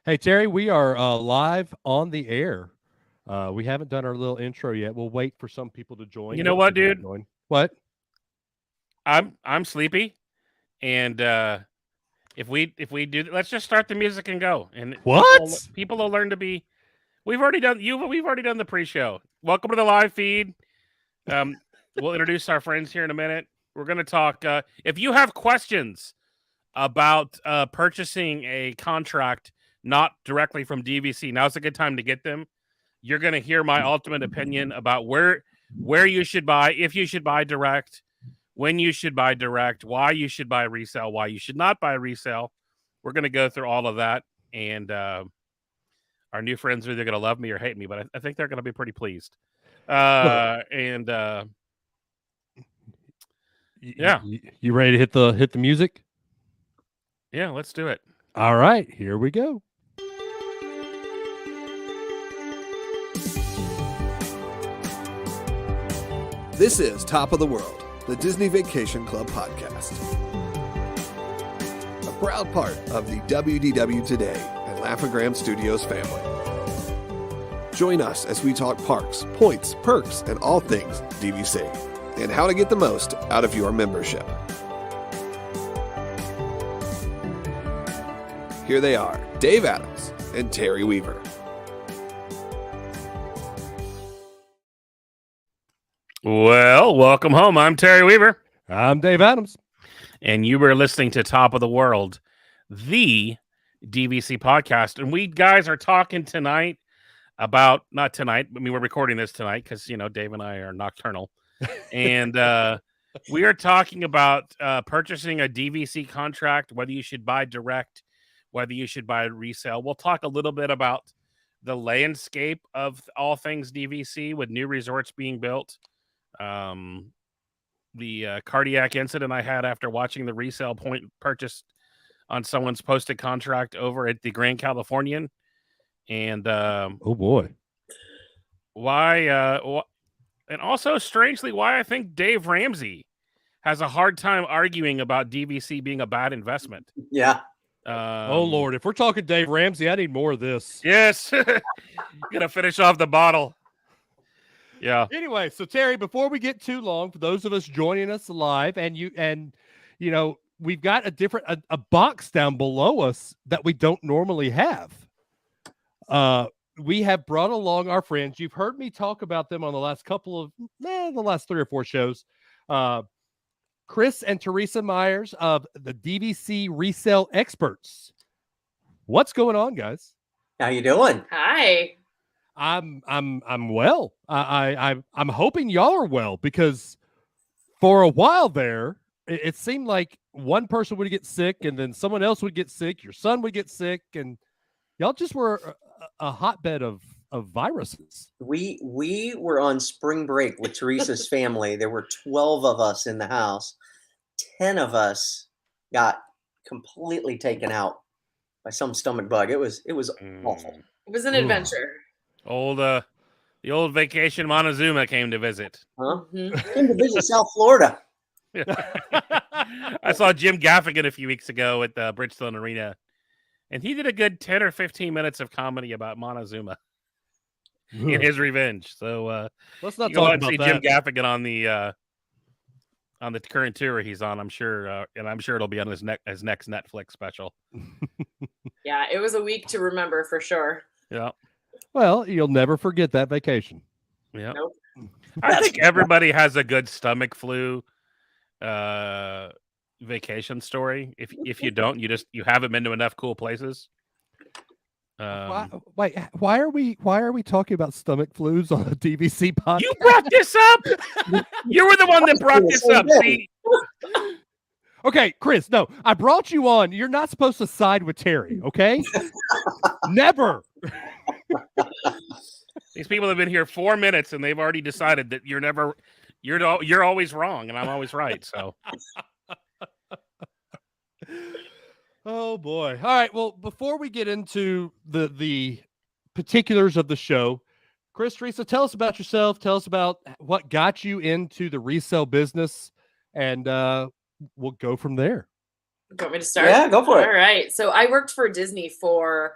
Hey, Terry, we are live on the air. We haven't done our little intro yet. We'll wait for some people to join. You know what, dude? What? I'm sleepy, and if we do, let's just start the music and go. And What? people will learn to be. We've already done the pre-show. Welcome to the live feed. We'll introduce our friends here in a minute. We're going to talk. If you have questions about purchasing a contract not directly from DVC, now's a good time to get them. You're going to hear my ultimate opinion about where you should buy, if you should buy direct, when you should buy direct, why you should buy resale, why you should not buy resale. We're going to go through all of that, and our new friends are either going to love me or hate me, but I think they're going to be pretty pleased. Yeah. You ready to hit the music? Yeah, let's do it. All right, here we go. This is Top of the World, the Disney Vacation Club podcast. A proud part of the WDW Today and Laugh-O-Gram Studios family. Join us as we talk parks, points, perks, and all things DVC, and how to get the most out of your membership. Here they are, Dave Adams and Terry Weaver. Well, welcome home. I'm Terry Weaver. I'm Dave Adams. And you were listening to Top of the World, the DVC podcast. And we guys are talking tonight about, not tonight, I mean, we're recording this tonight because, Dave and I are nocturnal. And we are talking about purchasing a DVC contract, whether you should buy direct, whether you should buy resale. We'll talk a little bit about the landscape of all things DVC with new resorts being built. The cardiac incident I had after watching the resale point purchased on someone's posted contract over at the Grand Californian. And oh boy, why and also strangely why I think Dave Ramsey has a hard time arguing about DVC being a bad investment. Yeah. Oh Lord, if we're talking Dave Ramsey, I need more of this. Yes. Gonna finish off the bottle. Yeah. Anyway, so Terry, before we get too long, for those of us joining us live, and we've got a box down below us that we don't normally have. We have brought along our friends. You've heard me talk about them on the last the last 3 or 4 shows. Chris and Theresa Myers of the DVC Resale Experts. What's going on, guys? How you doing? Hi. I'm well. I'm hoping y'all are well, because for a while there, it seemed like one person would get sick and then someone else would get sick. Your son would get sick, and y'all just were a hotbed of viruses. We were on spring break with Theresa's family. There were 12 of us in the house. 10 of us got completely taken out by some stomach bug. It was awful. It was an adventure. The old vacation Montezuma came to visit. Huh? Mm-hmm. Came to visit South Florida. I saw Jim Gaffigan a few weeks ago at the Bridgestone Arena, and he did a good 10 or 15 minutes of comedy about Montezuma in his revenge. So let's not talk about see that. Jim Gaffigan on the current tour he's on. I'm sure, and I'm sure it'll be on his next Netflix special. Yeah, it was a week to remember for sure. Yeah. Well, you'll never forget that vacation. Yeah. Nope. I think everybody has a good stomach flu vacation story. If you don't, you haven't been to enough cool places. Why are we talking about stomach flus on a DVC podcast? You brought this up. You were the one that brought this up. See. Okay, Chris. No, I brought you on. You're not supposed to side with Terry. Okay. Never. These people have been here 4 minutes and they've already decided that you're always wrong and I'm always right. So. Oh boy. All right. Well, before we get into the particulars of the show, Chris, Theresa, tell us about yourself. Tell us about what got you into the resale business, and we'll go from there. You want me to start? Yeah, go for it. All right. So I worked for Disney for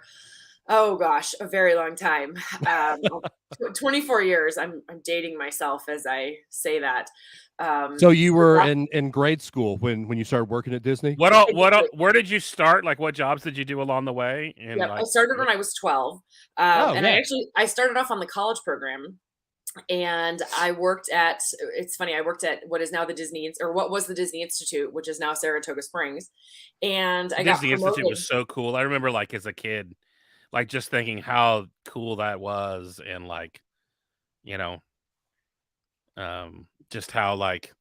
Oh gosh, a very long time. 24 years. I'm dating myself as I say that. So you were Yeah. in grade school when you started working at Disney? Where did you start? Like, what jobs did you do along the way? And Yep, I like, started when I was 12. Oh, And yeah. I started off on the college program, and I worked at, it's funny, I worked at what is now the Disney, or what was the Disney Institute, which is now Saratoga Springs. And I got Disney Institute promoted. was so cool. I remember, like, as a kid, like, just thinking how cool that was, and like, you know, just how, like,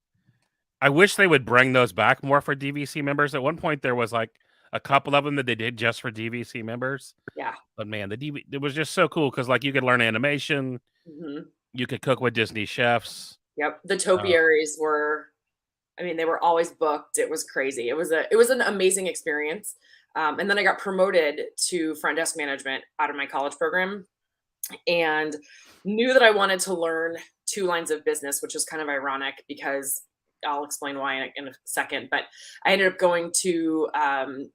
I wish they would bring those back more for DVC members. At one point, there was like a couple of them that they did just for DVC members. Yeah. But man, it was just so cool because, like, you could learn animation, hmm you could cook with Disney chefs. Yep. The topiaries were, I mean, they were always booked. It was crazy. It was an amazing experience. And then I got promoted to front desk management out of my college program, and knew that I wanted to learn 2 lines of business, which is kind of ironic because I'll explain why in a second. But I ended up going to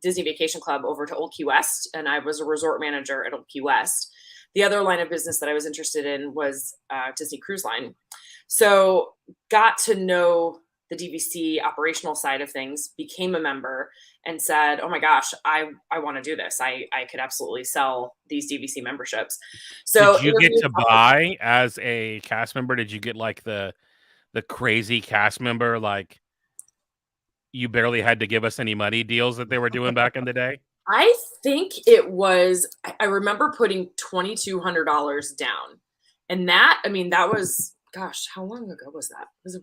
Disney Vacation Club over to Old Key West, and I was a resort manager at Old Key West. The other line of business that I was interested in was Disney Cruise Line. So got to know the DVC operational side of things, became a member, and said, oh my gosh, I want to do this. I could absolutely sell these DVC memberships. So did you get to buy as a cast member? Did you get like the crazy cast member, like, you barely had to give us any money deals that they were doing back in the day? I think it was, I remember putting $2,200 down. And that, I mean, that was, gosh, how long ago was that? It was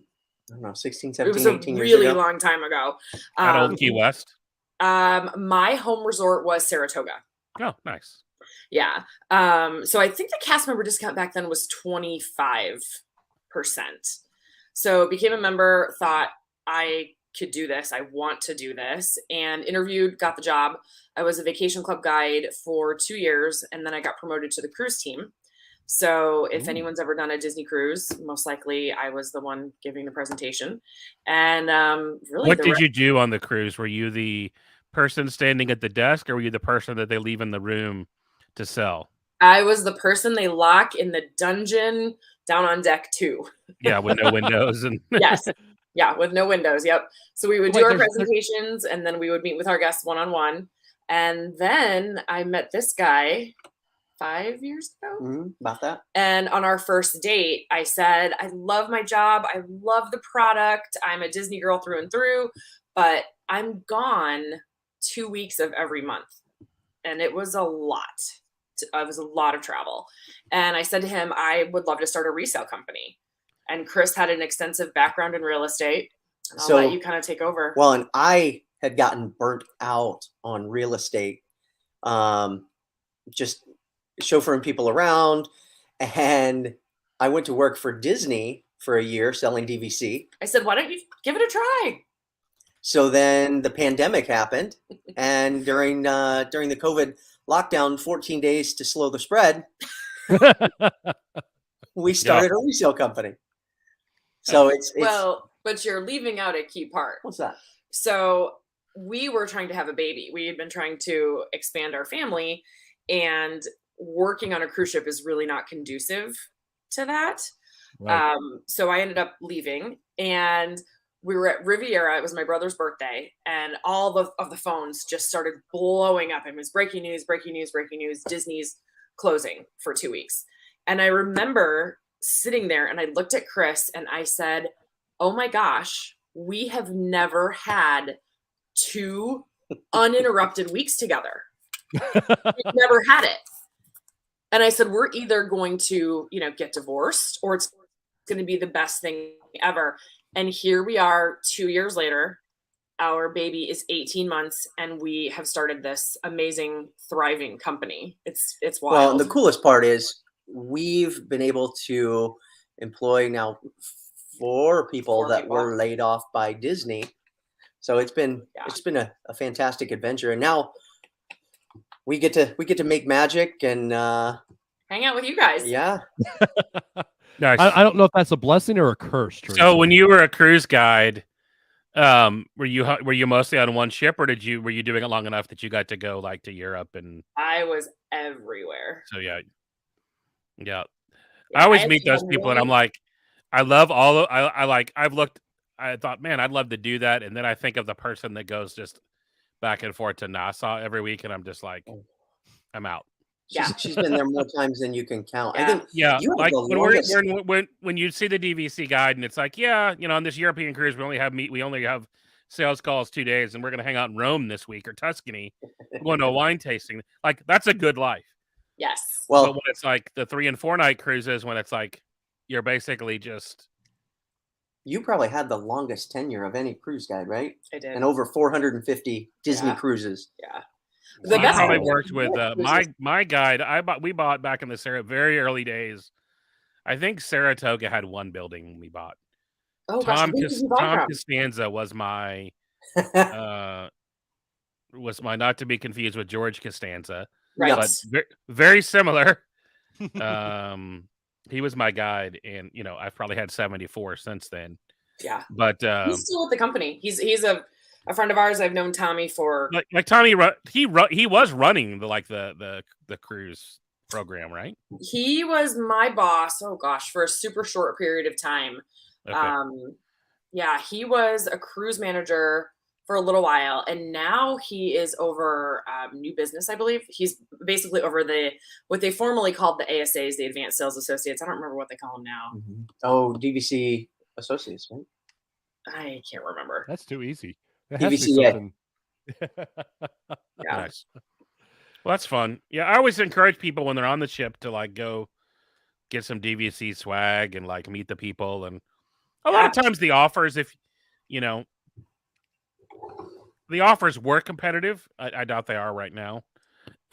I don't know, 16, it 17, was a 18 years really ago. long time ago. At Old Key West? My home resort was Saratoga. Oh, nice. Yeah. So I think the cast member discount back then was 25%. So became a member, thought I could do this. I want to do this, and interviewed, got the job. I was a vacation club guide for 2 years, and then I got promoted to the cruise team. So if anyone's ever done a Disney cruise, most likely I was the one giving the presentation. And really, what did you do on the cruise? Were you the person standing at the desk, or were you the person that they leave in the room to sell? I was the person they lock in the dungeon down on deck 2. Yeah, with no windows. And Yes. Yeah, with no windows. Yep. So we would do our presentations, and then we would meet with our guests one-on-one. And then I met this guy 5 years ago. About that. And on our first date, I said, I love my job. I love the product. I'm a Disney girl through and through, but I'm gone 2 weeks of every month. And it was a lot. It was a lot of travel. And I said to him, I would love to start a resale company. And Chris had an extensive background in real estate. And I'll let you kind of take over. Well, and I had gotten burnt out on real estate, just chauffeuring people around. And I went to work for Disney for a year selling DVC. I said, why don't you give it a try? So then the pandemic happened. And during the COVID lockdown, 14 days to slow the spread, we started a resale company. So it's well, but you're leaving out a key part. What's that? So we were trying to have a baby. We had been trying to expand our family, and working on a cruise ship is really not conducive to that. Right. So I ended up leaving, and we were at Riviera. It was my brother's birthday, and all of the phones just started blowing up. It was breaking news, breaking news, breaking news. Disney's closing for 2 weeks. And I remember sitting there, and I looked at Chris and I said, oh my gosh, we have never had 2 uninterrupted weeks together. We've never had it. And I said, we're either going to, get divorced, or it's going to be the best thing ever. And here we are 2 years later. Our baby is 18 months, and we have started this amazing, thriving company. It's wild. Well, and the coolest part is we've been able to employ now 4 people that were laid off by Disney. So it's been a fantastic adventure, and now we get to make magic and hang out with you guys. Yeah. Nice. I don't know if that's a blessing or a curse. Theresa. So when you were a cruise guide, Were you mostly on one ship, or were you doing it long enough that you got to go like to Europe and? I was everywhere. So yeah. Yeah, I always had meet those people, and I'm one- like, I love all of. I thought, man, I'd love to do that, and then I think of the person that goes just back and forth to Nassau every week, and I'm just like, I'm out. Yeah. She's been there more times than you can count. I Yeah. think Yeah, you have like the longest. when you see the DVC guide, and it's like, yeah, on this European cruise, we only have sales calls 2 days, and we're gonna hang out in Rome this week or Tuscany, we're going to a wine tasting. Like, that's a good life. Yes. But Well, when it's like the 3 and 4 night cruises, when it's like you're basically just you probably had the longest tenure of any cruise guide, right? I did. And over 450 Disney Yeah. cruises. Yeah. I best probably part- worked with was my guide. We bought back in the very early days. I think Saratoga had one building when we bought. Oh gosh, who did you buy Tom from? Costanza was my not to be confused with George Costanza, Right. but very similar. He was my guide, and I've probably had 74 since then. Yeah. But He's still with the company. He's a friend of ours. I've known Tommy for like Tommy, he was running the cruise program, right? he was my boss, oh gosh, for a super short period of time. Okay. Yeah, he was a cruise manager for a little while, and now he is over new business, I believe. He's basically over what they formerly called the ASAs, the Advanced Sales Associates. I don't remember what they call them now. Oh, DVC Associates, right? I can't remember. That's too easy. There has to be DVCA. something. Yeah. Nice. Well, that's fun. Yeah, I always encourage people when they're on the ship to like go get some DVC swag and like meet the people. And a lot of times the offers, if the offers were competitive. I doubt they are right now.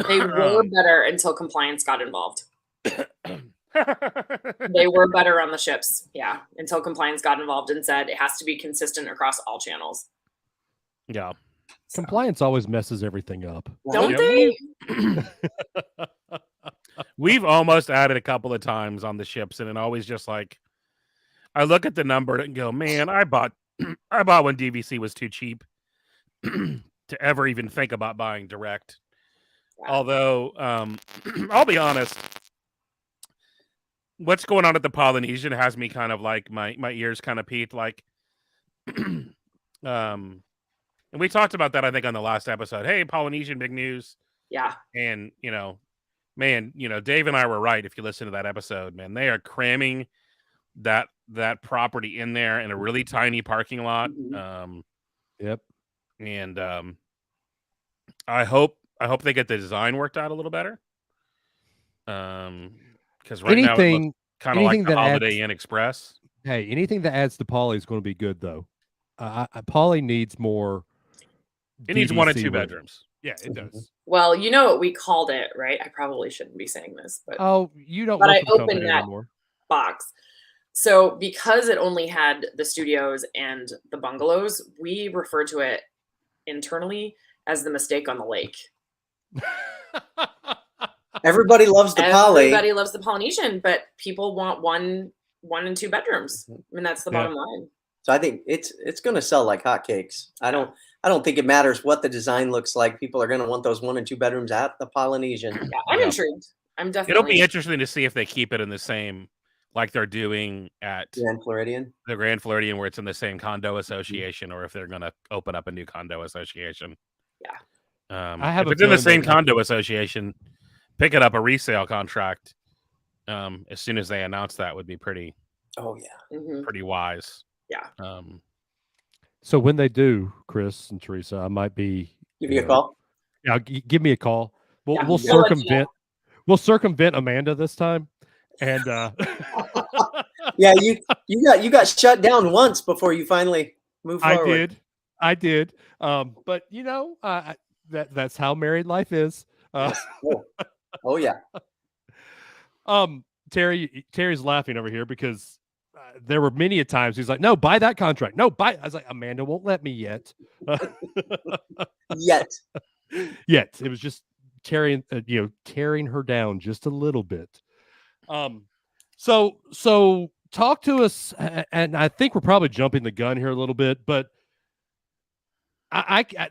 They were better until compliance got involved. They were better on the ships, yeah, until compliance got involved and said it has to be consistent across all channels. Yeah. Compliance always messes everything up. Don't Yeah, they? We've almost added a couple of times on the ships, and it always just like I look at the number and go, man, I bought when DVC was too cheap to ever even think about buying direct. Yeah. Although, I'll be honest, what's going on at the Polynesian has me kind of like my ears kind of peaked. Like, and we talked about that, I think, on the last episode. Hey, Polynesian, big news. Yeah. And, man, Dave and I were right. If you listen to that episode, man, they are cramming that property in there in a really tiny parking lot. Yep. And I hope they get the design worked out a little better. Because right now it looks kind of like the Holiday Inn Express. Hey, anything that adds to Poly is going to be good, though. Poly needs more. It needs 1 and 2 room. bedrooms. Yeah, it does. Well, you know what we called it, right? I probably shouldn't be saying this, but Oh, you don't. But work I for the opened company that anymore. box. So because it only had the studios and the bungalows, we refer to it internally as the mistake on the lake. Everybody loves the Poly. Everybody loves the Polynesian, but people want 1 and 2 bedrooms. I mean, that's the bottom line. So I think it's going to sell like hotcakes. I don't think it matters what the design looks like. People are going to want those 1 and 2 bedrooms at the Polynesian. Yeah, I'm intrigued. I'm definitely. It'll be interesting to see if they keep it in the same, like they're doing at Grand Floridian. the Grand Floridian, where it's in the same condo association, or if they're going to open up a new condo association. Yeah. I have if a it's in the feeling same they- condo association, picking up a resale contract as soon as they announce that would be pretty Oh yeah. Mhm. pretty wise. Yeah. So when they do, Chris and Theresa, I might be. Give you a call. Yeah, give me a call. We'll Yeah, we'll we'll let you know. circumvent. We'll circumvent Amanda this time, and Yeah, you got shut down once before you finally moved forward. I did. But that's how married life is. Oh yeah. Terry's laughing over here because there were many a times he's like, "No, buy that contract. No, buy." I was like, "Amanda won't let me yet." Yet. Yet it was just tearing her down just a little bit. So talk to us, and I think we're probably jumping the gun here a little bit, but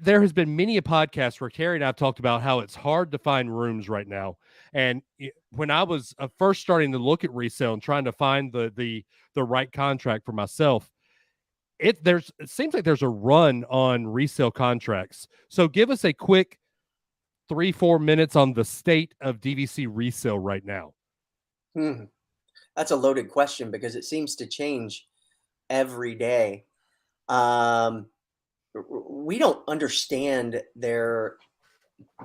there has been many a podcast where Carrie and I've talked about how it's hard to find rooms right now. And when I was first starting to look at resale and trying to find the right contract for myself, it seems like there's a run on resale contracts. So give us a quick 3-4 minutes on the state of DVC resale right now. That's a loaded question because it seems to change every day. We don't understand their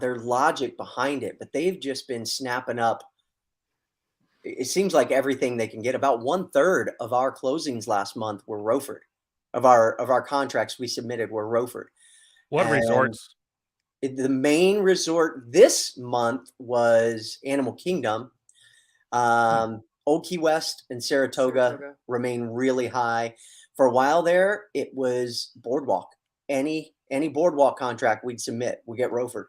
logic behind it, but they've just been snapping up. It seems like everything they can get. About 1/3 of our closings last month were Roford. Of our contracts we submitted were Roford. What resorts? The main resort this month was Animal Kingdom. Old Key West and Saratoga remain really high. For a while there, it was Boardwalk. Any Boardwalk contract we'd submit, we get Roford.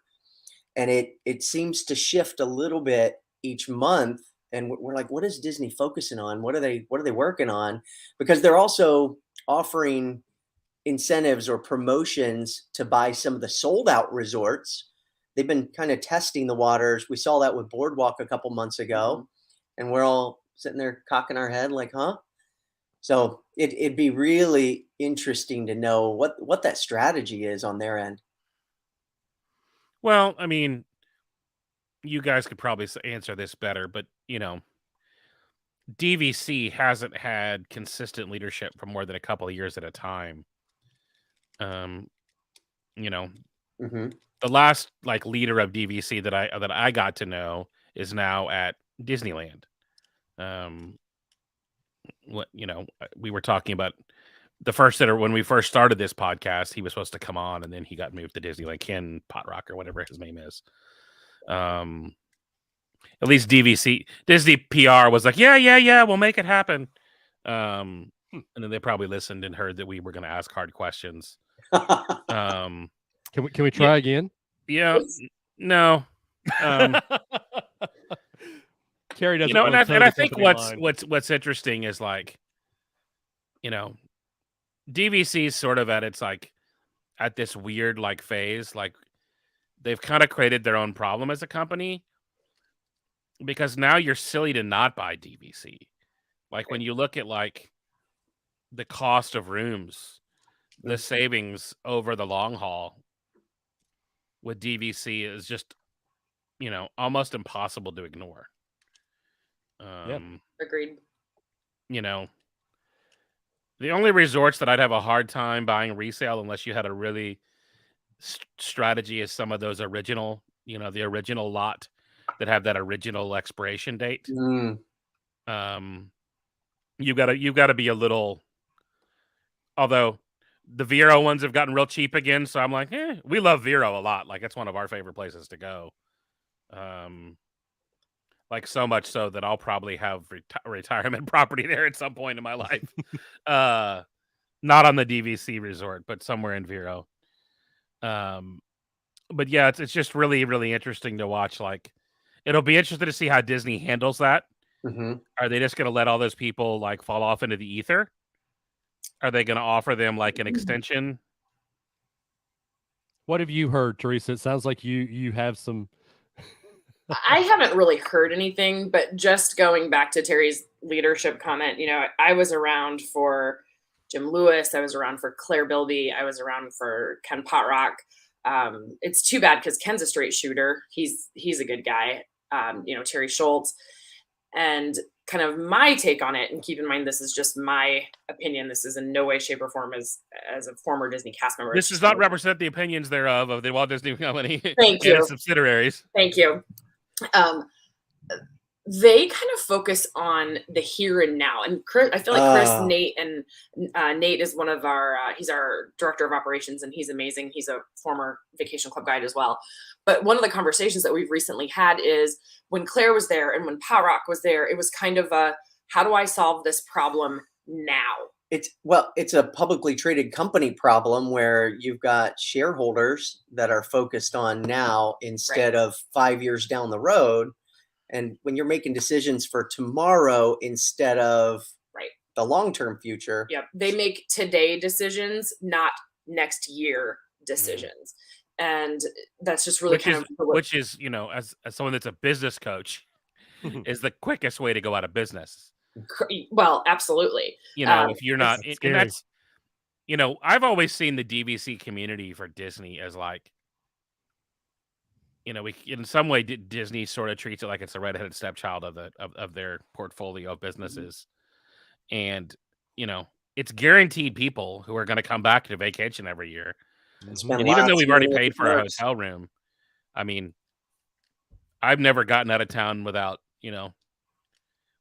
And it seems to shift a little bit each month. And we're like, what is Disney focusing on? What are they working on? Because they're also offering incentives or promotions to buy some of the sold out resorts. They've been kind of testing the waters. We saw that with Boardwalk a couple months ago, and we're all sitting there cocking our head like, huh? So it'd be really interesting to know what that strategy is on their end. Well, I mean, you guys could probably answer this better, but DVC hasn't had consistent leadership for more than a couple of years at a time. The last leader of DVC that I got to know is now at Disneyland. We were talking about the first sitter when we first started this podcast. He was supposed to come on, and then he got moved to Disneyland. Ken Potrock or whatever his name is. At least Disney PR was like, yeah, we'll make it happen. And then they probably listened and heard that we were going to ask hard questions. Can we try again? Yeah, no. Carrie doesn't. And I think what's interesting is DVC is sort of at its at this weird phase. They've kind of created their own problem as a company because now you're silly to not buy DVC. When you look at the cost of rooms, the savings over the long haul with DVC is just almost impossible to ignore. Agreed. The only resorts that I'd have a hard time buying resale unless you had a really strategy is some of those original, the original lot that have that original expiration date. You've got to be a little. Although the Vero ones have gotten real cheap again, so I'm like, we love Vero a lot. It's one of our favorite places to go. So much so that I'll probably have retirement property there at some point in my life. Not on the DVC resort, but somewhere in Vero. But yeah, it's just really, really interesting to watch. It'll be interesting to see how Disney handles that. Are they just going to let all those people fall off into the ether? Are they going to offer them an extension? What have you heard, Theresa? It sounds like you have some. I haven't really heard anything, but just going back to Terry's leadership comment, I was around for Jim Lewis. I was around for Claire Bilby. I was around for Ken Potrock. It's too bad because Ken's a straight shooter. He's a good guy. Terry Schultz. And kind of my take on it, and keep in mind, this is just my opinion. This is in no way, shape, or form as a former Disney cast member. This does not represent the opinions thereof of the Walt Disney Company and its subsidiaries. Thank you. They kind of focus on the here and now. And Chris, I feel like Chris, Nate, and Nate is one of our, he's our director of operations, and he's amazing. He's a former Vacation Club guide as well. But one of the conversations that we've recently had is when Claire was there and when Potrock was there, it was kind of a, how do I solve this problem now? It's a publicly traded company problem where you've got shareholders that are focused on now instead of 5 years down the road. And when you're making decisions for tomorrow instead of the long-term future. Yep. They make today decisions, not next year decisions. And that's just really which is, you know, as someone that's a business coach, is the quickest way to go out of business. Well, absolutely. You know, if you're not, it's and that's, you know, I've always seen the DVC community for Disney as like, you know, we in some way Disney sort of treats it like it's a redheaded stepchild of their portfolio of businesses, and you know, it's guaranteed people who are going to come back to vacation every year. Spend And even though lots we've of already money paid on for a perks. hotel room, I mean, I've never gotten out of town without, you know, At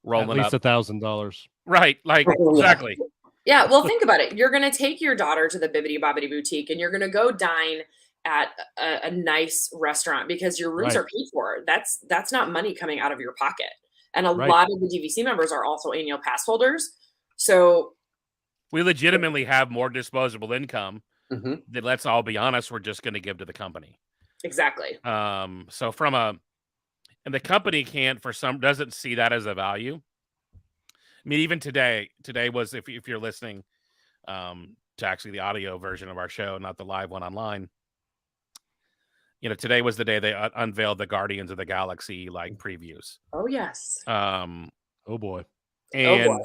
rolling least up. $1,000. Right. Like, exactly. Yeah, well, think about it. You're going to take your daughter to the Bibbidi Bobbidi Boutique and you're going to go dine at a nice restaurant because your rooms Right. are paid for. That's not money coming out of your pocket. And a Right. lot of the DVC members are also annual pass holders. So We legitimately have more disposable income Mhm. that, let's all be honest, we're just going to give to the company. exactly. So and the company doesn't see that as a value. I mean, even today was, if you're listening to actually the audio version of our show, not the live one online, you know, today was the day they unveiled the Guardians of the Galaxy like previews. Oh, yes. Oh boy. And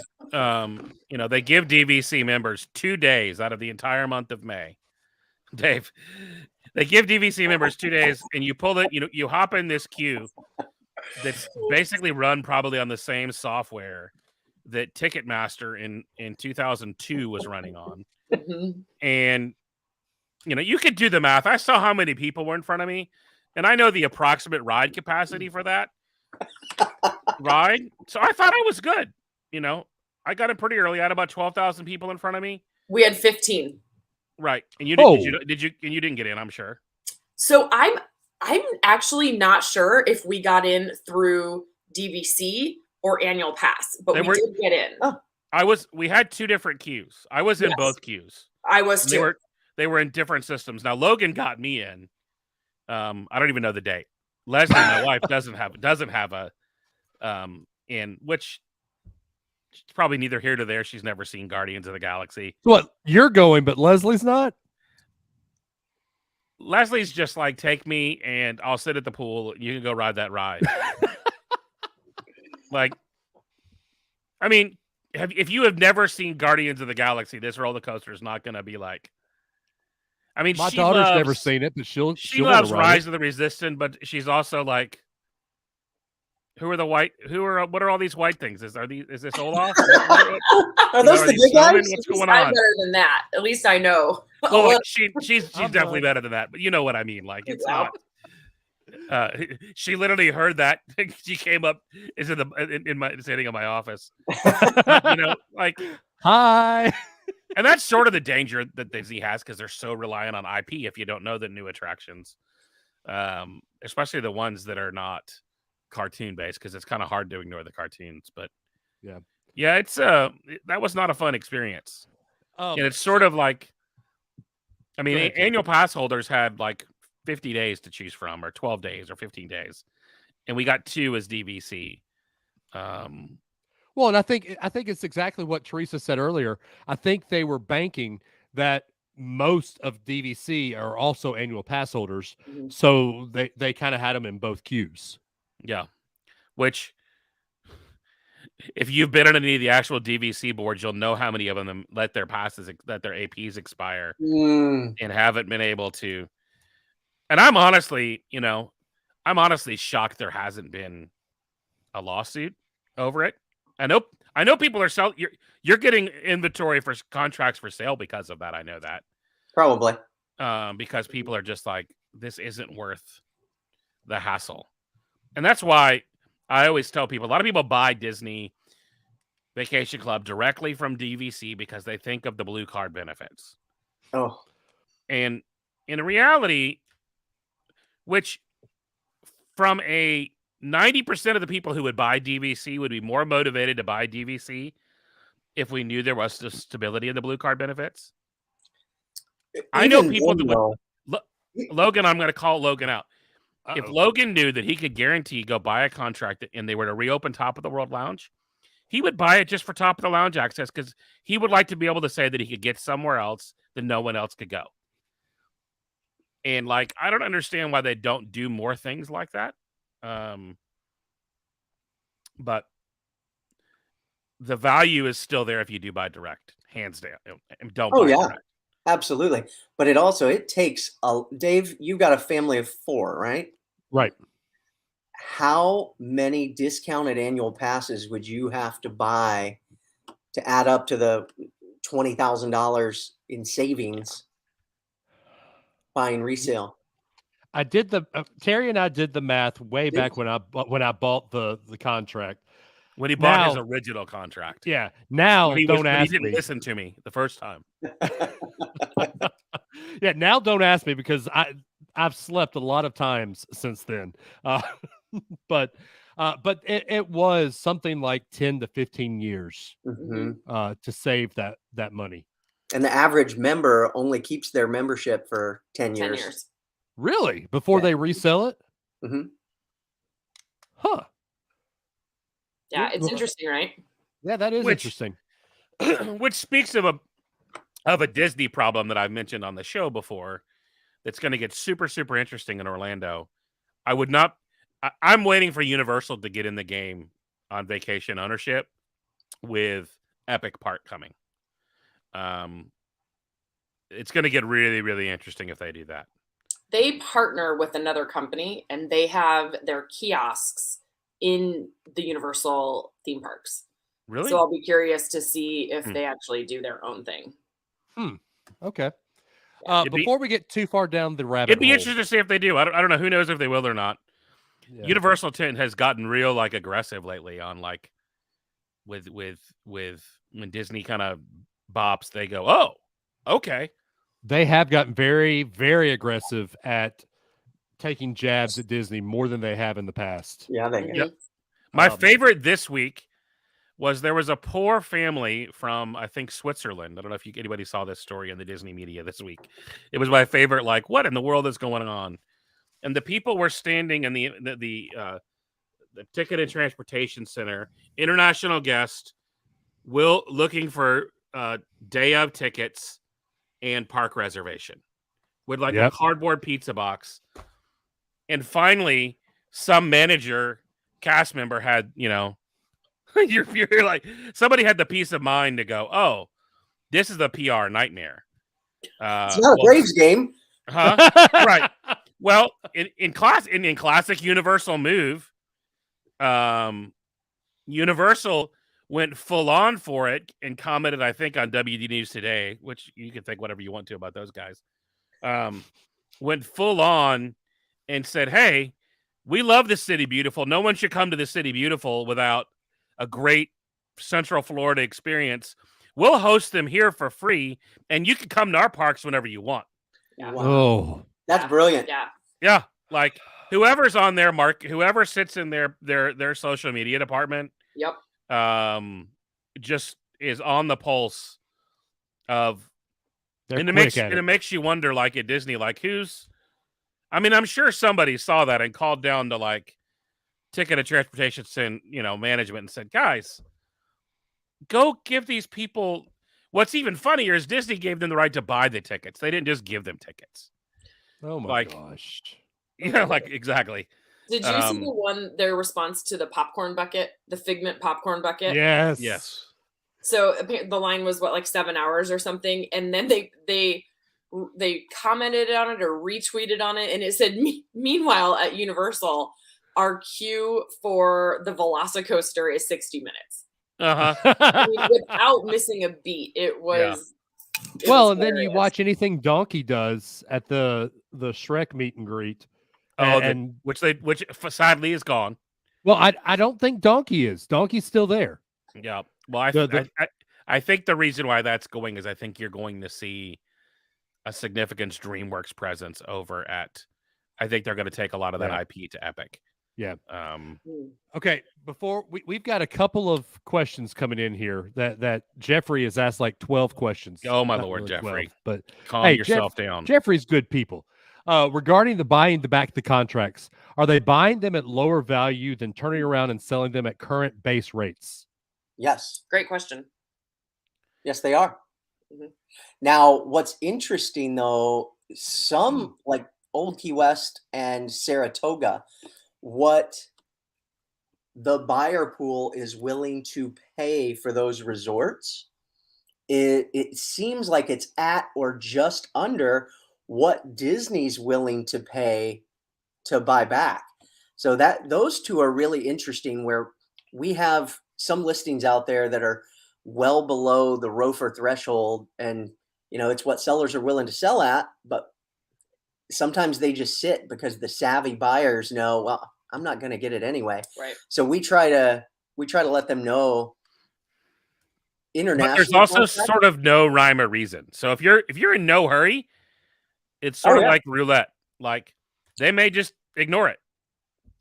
you know, they give DVC members 2 days out of the entire month of May. Dave, they give DVC members 2 days, and you pull it, you know, you hop in this queue that's basically run probably on the same software that Ticketmaster in 2002 was running on. Mhm. And you know, you could do the math. I saw how many people were in front of me, and I know the approximate ride capacity for that ride. So I thought I was good. You know, I got in pretty early. I had about 12,000 people in front of me. We had 15. Right. And you Oh. did you and you didn't get in, I'm sure. So I'm actually not sure if we got in through DVC or annual pass, but They we were- did get in. We had 2 different queues. I was in Yes. both queues. I was And too. they were in different systems. Now Logan got me in. I don't even know the date. Leslie, my wife, doesn't have a in, which it's probably neither here nor there. She's never seen Guardians of the Galaxy. What? You're going, but Leslie's not? Leslie's just like, take me and I'll sit at the pool. You can go ride that ride. Like, I mean, if you have never seen Guardians of the Galaxy, this roller coaster is not going to be like. I mean, My she daughter's loves, never seen it, but she'll wanna loves ride Rise it. of the Resistance, but she's also like, what are all these white things? Is this Olaf? Are those the good guys? What's going I'm on? better than that. At least I know. Well, like, she's I'm definitely done. better than that, but you know what I mean. Like, it's Yeah. not. She literally heard that. She came up, is sitting in my office. You know, like, Hi. and that's sort of the danger that Disney has because they're so reliant on IP. If you don't know the new attractions, especially the ones that are not cartoon based, because it's kind of hard to ignore the cartoons. But yeah, it's that was not a fun experience. And it's sort of like, I mean, Go ahead, Jim. annual pass holders had like 50 days to choose from, or 12 days, or 15 days, and we got 2 as DVC. Well, and I think it's exactly what Theresa said earlier. I think they were banking that most of DVC are also annual pass holders, Mhm. so they kind of had them in both queues. Yeah, which, if you've been on any of the actual DVC boards, you'll know how many of them let their APs expire Mm. and haven't been able to. And I'm honestly shocked there hasn't been a lawsuit over it. I know people are selling. You're getting inventory for contracts for sale because of that. I know that. Probably. Because people are just like, this isn't worth the hassle. And that's why I always tell people, a lot of people buy Disney Vacation Club directly from DVC because they think of the blue card benefits. Oh. And in reality, which from a 90% of the people who would buy DVC would be more motivated to buy DVC if we knew there was stability in the blue card benefits. I know Even people then, that though, Logan, I'm going to call Logan out. If Uh-oh. Logan knew that he could guarantee go buy a contract and they were to reopen Top of the World Lounge, he would buy it just for Top of the Lounge access because he would like to be able to say that he could get somewhere else that no one else could go. And like, I don't understand why they don't do more things like that. But the value is still there if you do buy direct, hands down. And don't Oh buy yeah, direct. absolutely. But it takes Dave, you've got a family of 4, right? Right. How many discounted annual passes would you have to buy to add up to the $20,000 in savings buying resale? I did Terry and I did the math way back when I bought the contract. When he bought his Now- original contract. Yeah. Now When he don't ask didn't me. listen to me the first time. Yeah. Now don't ask me because I've slept a lot of times since then. But it was something like 10 to 15 years Mhm. to save that money. And the average member only keeps their membership for 10 10 years. years. Really? Before Yeah. they resell it? Mhm. Huh. Yeah, it's Well- interesting, right? Yeah, that is Which- interesting. Which speaks of a Disney problem that I've mentioned on the show before. That's going to get super, super interesting in Orlando. I'm waiting for Universal to get in the game on vacation ownership with Epic Park coming. It's going to get really, really interesting if they do that. They partner with another company and they have their kiosks in the Universal theme parks. Really? So I'll be curious to see if Hmm. they actually do their own thing. Okay. It'd be- Before we get too far down the rabbit It'd be hole, interesting to see if they do. I don't know. Who knows if they will or not. yeah. Universal has gotten real like aggressive lately on like with when Disney kind of bops, they go, oh, okay. They have gotten very, very aggressive at taking jabs at Disney more than they have in the past. Yeah, they Mhm. My Um, favorite this week was there was a poor family from, I think, Switzerland. I don't know if anybody saw this story in the Disney media this week. It was my favorite, like, what in the world is going on? And the people were standing in the Ticket and Transportation Center, international guest, looking for day of tickets and park reservation with like a Yep. cardboard pizza box. And finally, some manager, cast member had, you're like, somebody had the peace of mind to go, oh, this is a PR nightmare. It's not a Braves game. Huh? Right. Well, in classic Universal move, Universal went full on for it and commented, I think, on WD News Today, which you can think whatever you want to about those guys. Went full on and said, "Hey, we love the City Beautiful. No one should come to the City Beautiful without a great Central Florida experience. We'll host them here for free, and you can come to our parks whenever you want." Yeah. Wow. Oh, That's brilliant. Yeah. Yeah, like whoever's on their whoever sits in their social media department, Yep. just is on the pulse of, they're and it quick at it. makes you wonder, like at Disney, like I'm sure somebody saw that and called down to like Ticket and Transportation, management and said, guys, go give these people. What's even funnier is Disney gave them the right to buy the tickets. They didn't just give them tickets. Oh my like- gosh. Yeah, like exactly. Did you see Um, their response to the popcorn bucket, the Figment popcorn bucket? Yes. Yes. So the line was what, like 7 hours or something, and then they commented on it or retweeted on it, and it said, "Meanwhile, at Universal, our queue for the Velocicoaster is 60 minutes." Uh-huh. I mean, without missing a beat, it was. it Well, was and then you hilarious. watch anything Donkey does at the Shrek meet and greet. Oh, and which sadly is gone. well, I don't think Donkey is. Donkey's still there. Yeah. Well, I think the reason why that's going is I think you're going to see a significant DreamWorks presence over at. I think they're going to take a lot of that Yeah. IP to Epic. Yeah. Mm. Okay, before we've got a couple of questions coming in here that Jeffrey has asked like 12 questions. Oh, my Not Lord, really 12, Jeffrey. but Calm Hey, yourself down. Jeffrey's good people. Regarding the buying back the contracts, are they buying them at lower value than turning around and selling them at current base rates? Yes. Great question. Yes, they are. Mhm. Now, what's interesting though, some like Old Key West and Saratoga, what the buyer pool is willing to pay for those resorts, it seems like it's at or just under what Disney's willing to pay to buy back. So that those two are really interesting, where we have some listings out there that are well below the ROFR threshold, and it's what sellers are willing to sell at, but sometimes they just sit because the savvy buyers know, well, I'm not going to get it anyway. Right. So we try to let them know international. But there's also sort of no rhyme or reason. So if you're in no hurry, it's sort of like roulette. Like they may just ignore it.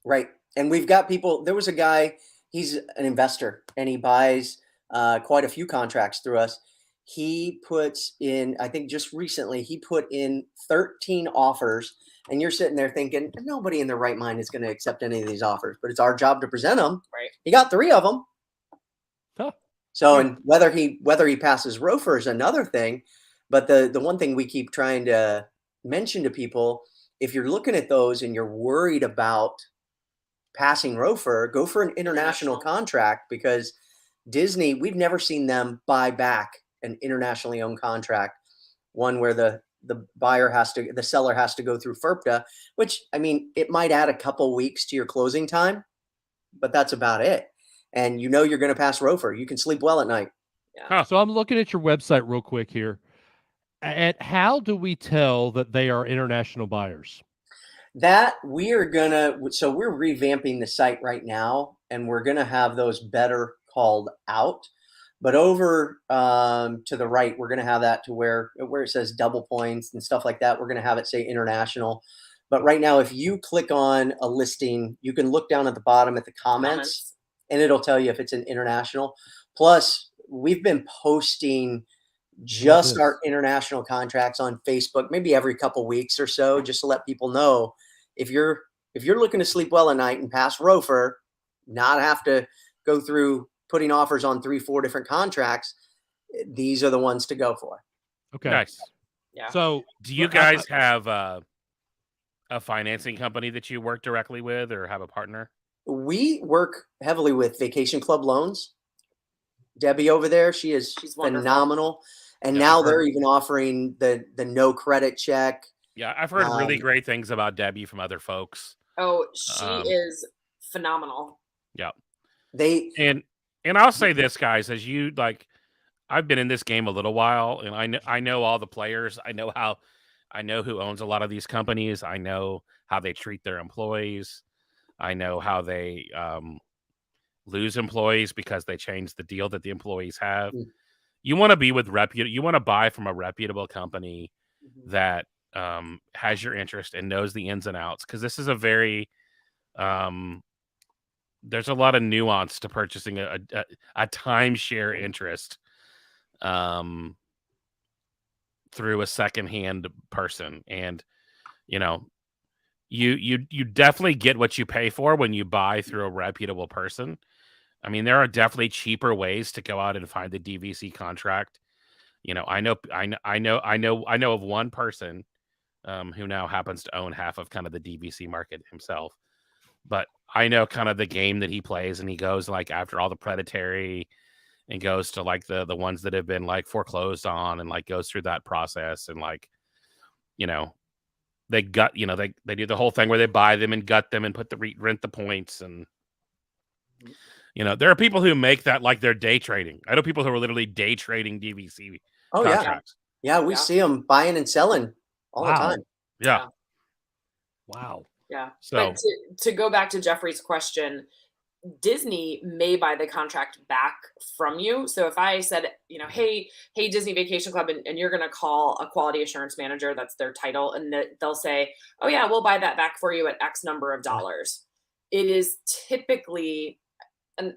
Right. And we've got people. There was a guy, he's an investor and he buys quite a few contracts through us. He puts in, I think just recently, he put in 13 offers. And you're sitting there thinking, nobody in their right mind is going to accept any of these offers, but it's our job to present them. Right. He got 3 of them. Huh. So, and whether he passes ROFR is another thing. But the one thing we keep trying to mention to people, if you're looking at those and you're worried about passing ROFR, go for an international contract, because Disney, we've never seen them buy back an internationally owned contract, one where the seller has to go through FERPTA, which, I mean, it might add a couple weeks to your closing time, but that's about it. And you're going to pass ROFR. You can sleep well at night. Yeah. So I'm looking at your website real quick here. And how do we tell that they are international buyers? That we're revamping the site right now, and we're going to have those better called out. But over to the right, we're going to have that to where it says double points and stuff like that. We're going to have it say international. But right now, if you click on a listing, you can look down at the bottom at the comments. And it'll tell you if it's an international. Plus, we've been posting just our international contracts on Facebook, maybe every couple weeks or so, just to let people know, if you're looking to sleep well at night and pass ROFR, not have to go through putting offers on 3-4 different contracts, these are the ones to go for. Okay. Nice. Yeah. So do you guys have a financing company that you work directly with or have a partner? We work heavily with Vacation Club Loans. Debbie over there, she's phenomenal. And now they're even offering the no credit check. Yeah, I've heard really great things about Debbie from other folks. Oh, she is phenomenal. Yeah. And I'll say this, guys, as you I've been in this game a little while, and I know all the players. I know who owns a lot of these companies. I know how they treat their employees. I know how they lose employees because they change the deal that the employees have. You want to be with you want to buy from a reputable company that has your interest and knows the ins and outs, because this is a very there's a lot of nuance to purchasing a timeshare interest through a secondhand person. And you definitely get what you pay for when you buy through a reputable person. I mean, there are definitely cheaper ways to go out and find the DVC contract. I know of one person who now happens to own half of kind of the DVC market himself. But I know kind of the game that he plays, and he goes after all the predatory and goes to the ones that have been foreclosed on, and goes through that process, and they gut, they do the whole thing where they buy them and gut them and put rent the points. And there are people who make that their day trading. I know people who are literally day trading DVC contracts. Yeah, we see them buying and selling all the time. Yeah. Wow. Yeah. So but to go back to Jeffrey's question, Disney may buy the contract back from you. So if I said, hey, Disney Vacation Club, and you're going to call a quality assurance manager, that's their title, and they'll say, oh yeah, we'll buy that back for you at X number of dollars. It is typically, and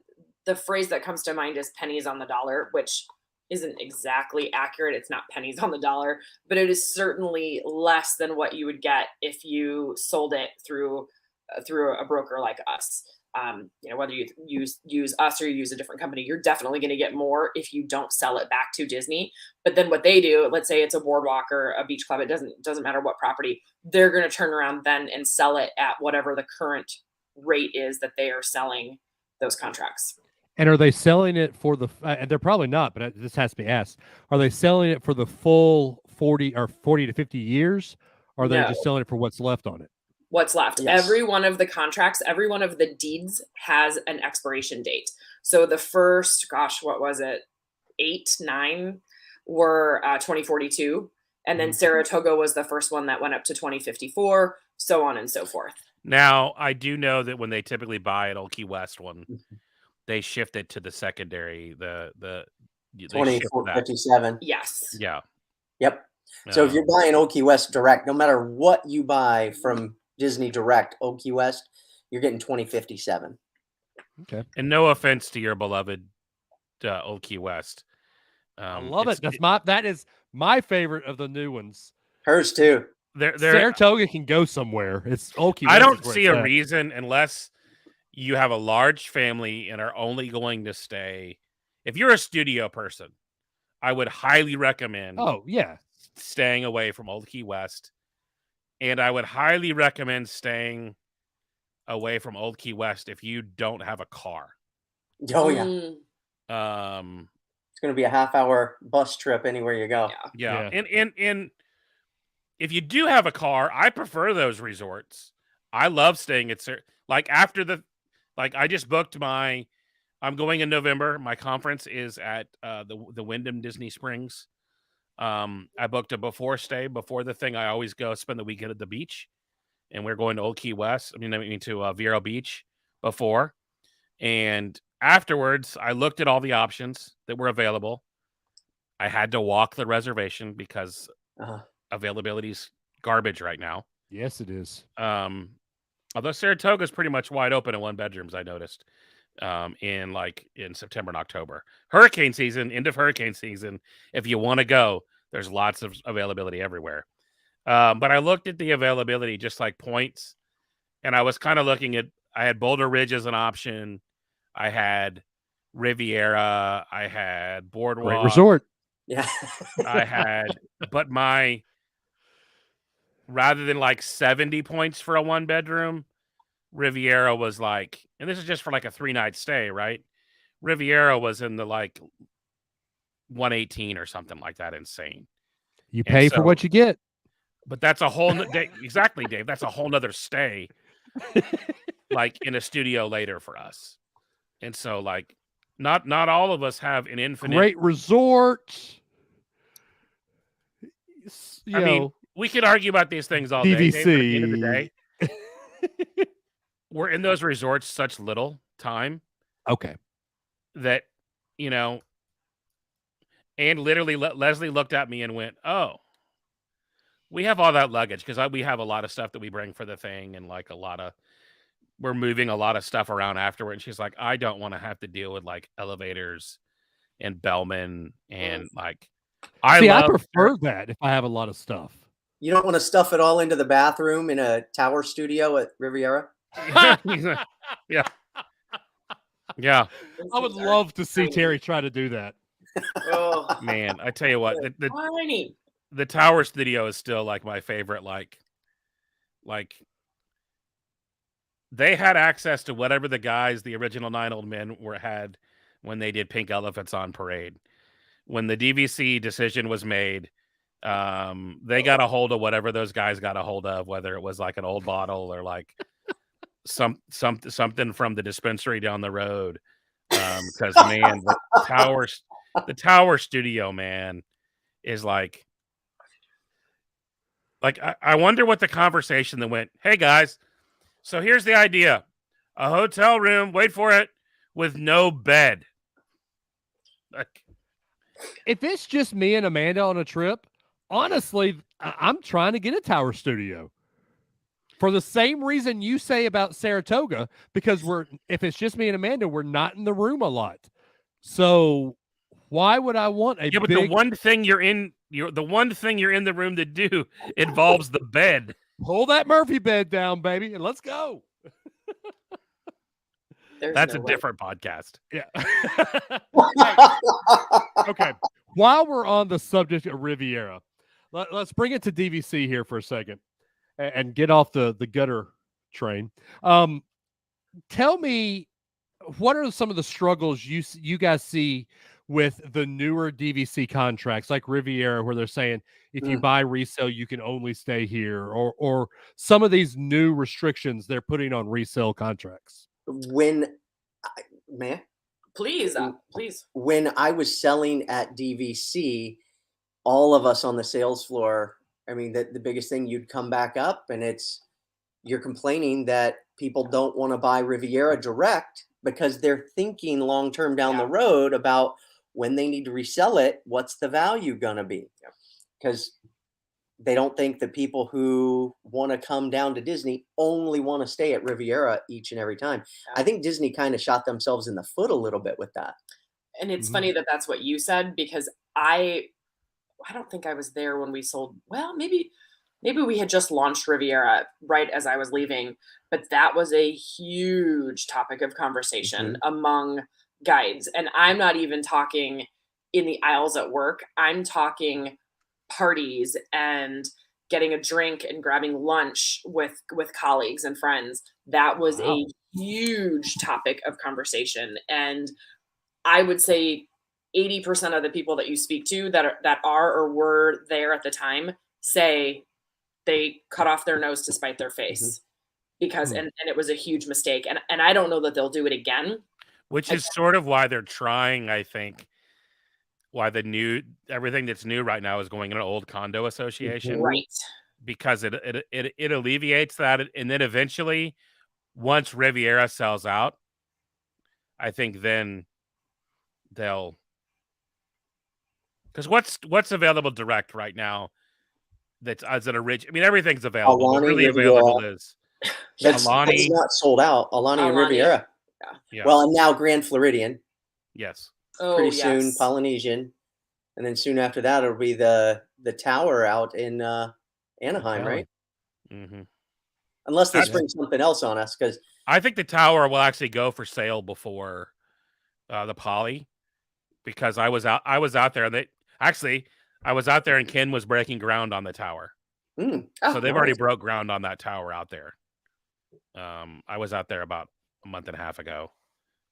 the phrase that comes to mind is pennies on the dollar, which isn't exactly accurate. It's not pennies on the dollar, but it is certainly less than what you would get if you sold it through a broker like us. whether you use us or you use a different company, you're definitely going to get more if you don't sell it back to Disney. But then what they do, let's say it's a boardwalk or a beach club, it doesn't matter what property, they're going to turn around then and sell it at whatever the current rate is that they are selling those contracts. And are they selling it for the? And they're probably not, but this has to be asked: are they selling it for the full 40 to 50 years? Or are they just selling it for what's left on it? What's left? Yes. Every one of the contracts, every one of the deeds has an expiration date. So the first, what was it? 8, 9 were 2042, and then Saratoga was the first one that went up to 2054, so on and so forth. Now, I do know that when they typically buy an Old Key West one, they shift it to the secondary, the 2057. Yes. Yeah. Yep. So if you're buying Old Key West direct, no matter what you buy from Disney Direct, Old Key West, you're getting 2057. Okay. And no offense to your beloved Old Key West. I love it. That is my favorite of the new ones. Hers too. Saratoga can go somewhere. It's Old Key West. I don't see a reason unless you have a large family and are only going to stay. If you're a studio person, I would highly recommend. Oh yeah. Staying away from Old Key West, and I would highly recommend staying away from Old Key West if you don't have a car. Oh yeah. It's going to be a half-hour bus trip anywhere you go. Yeah. And if you do have a car, I prefer those resorts. I love staying at I just booked I'm going in November. My conference is at the Wyndham Disney Springs. I booked a before the thing. I always go spend the weekend at the beach, and we're going to Old Key West. To Vero Beach before, and afterwards, I looked at all the options that were available. I had to walk the reservation because availability's garbage right now. Yes, it is. Although Saratoga is pretty much wide open in 1-bedrooms, I noticed. In September and October, end of hurricane season. If you want to go, there's lots of availability everywhere. But I looked at the availability, just like points, and I was kind of looking at. I had Boulder Ridge as an option. I had Riviera. I had Boardwalk. Great resort. Yeah. but rather than 70 points for a 1-bedroom, Riviera was and this is just for a 3-night stay, right? Riviera was in the 118 or something like that. Insane. You pay for what you get. But that's a whole exactly, Dave. That's a whole nother stay, in a studio later for us. And so not all of us have an infinite great resort. We could argue about these things all DVC. day. Dave, at the end of the day, we're in those resorts such little time. Okay. That, and literally Leslie looked at me and went, "Oh, we have all that luggage," because we have a lot of stuff that we bring for the thing, and we're moving a lot of stuff around afterward. And she's like, "I don't want to have to deal with elevators and bellmen and I prefer that if I have a lot of stuff. You don't want to stuff it all into the bathroom in a tower studio at Riviera? Yeah. Yeah. I would love to see Terry try to do that. Oh man, I tell you what, the tower studio is still my favorite. They had access to whatever the original 9 Old Men had when they did Pink Elephants on Parade. When the DVC decision was made, they got a hold of whatever those guys got a hold of, whether it was an old bottle or something from the dispensary down the road. Because man, the tower studio, man, is I wonder what the conversation that went, "Hey guys, so here's the idea. A hotel room, wait for it, with no bed." If it's just me and Amanda on a trip, honestly, I'm trying to get a tower studio. For the same reason you say about Saratoga, because if it's just me and Amanda, we're not in the room a lot. So why would I want a but the one thing you're in the room to do involves the bed. Pull that Murphy bed down, baby, and let's go. There's That's no a way. different podcast. Yeah. Okay. While we're on the subject of Riviera, let's bring it to DVC here for a second and get off the gutter train. Tell me, what are some of the struggles you guys see with the newer DVC contracts like Riviera, where they're saying if you buy resale, you can only stay here, or some of these new restrictions they're putting on resale contracts? Please. When I was selling at DVC, all of us on the sales floor, I mean, the biggest thing, you'd come back up and you're complaining that people don't want to buy Riviera direct because they're thinking long-term down the road about when they need to resell it, what's the value going to be? Because they don't think the people who want to come down to Disney only want to stay at Riviera each and every time. I think Disney kind of shot themselves in the foot a little bit with that. And it's funny that that's what you said, because I don't think I was there when we sold. Well, maybe we had just launched Riviera right as I was leaving, but that was a huge topic of conversation among guides. And I'm not even talking in the aisles at work. I'm talking parties and getting a drink and grabbing lunch with colleagues and friends. That was a huge topic of conversation. And I would say 80% of the people that you speak to that are or were there at the time say they cut off their nose to spite their face because and it was a huge mistake. And I don't know that they'll do it again. Which is sort of why they're trying, I think, why everything that's new right now is going in an old condo association. Right. Because it alleviates that. And then eventually, once Riviera sells out, I think then they'll, because what's available direct right now that's as an original. I mean, everything's available. What really available is that's Alani. not sold out. Alani and Riviera. Yeah. Well, and now Grand Floridian. Yes. Pretty soon, Polynesian, and then soon after that, it'll be the tower out in Anaheim, right? Mm-hmm. Unless they spring something else on us, because I think the tower will actually go for sale before the Poly, because I was out there, and I was out there, and Ken was breaking ground on the tower. So they've already broke ground on that tower out there. I was out there about a month and a half ago.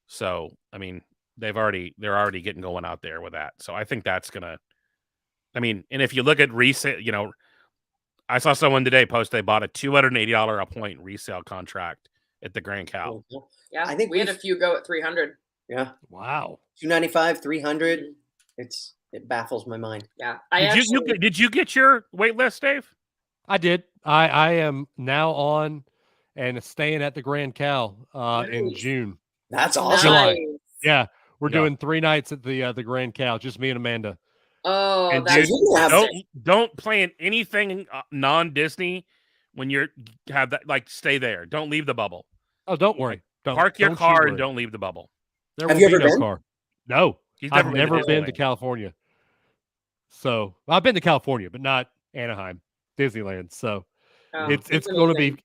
So, I mean, they're already getting going out there with that. So I think that's gonna. I mean, and if you look at resale, I saw someone today post they bought a $280 a point resale contract at the Grand Cal. Yeah, I think we had a few go at 300. Yeah. Wow. 295, 300. It baffles my mind. Yeah. Did you get your wait list, Dave? I did. I am now on and staying at the Grand Cal in June. That's awesome. Nice. Yeah. We're doing 3 nights at the Grand Cal, just me and Amanda. Oh, and that's don't plan anything non-Disney when you have that. Like, stay there. Don't leave the bubble. Oh, don't worry. Park your car and don't leave the bubble. Have you ever been? Car. No, I've never been to California. So I've been to California, but not Anaheim, Disneyland. So it's going to be.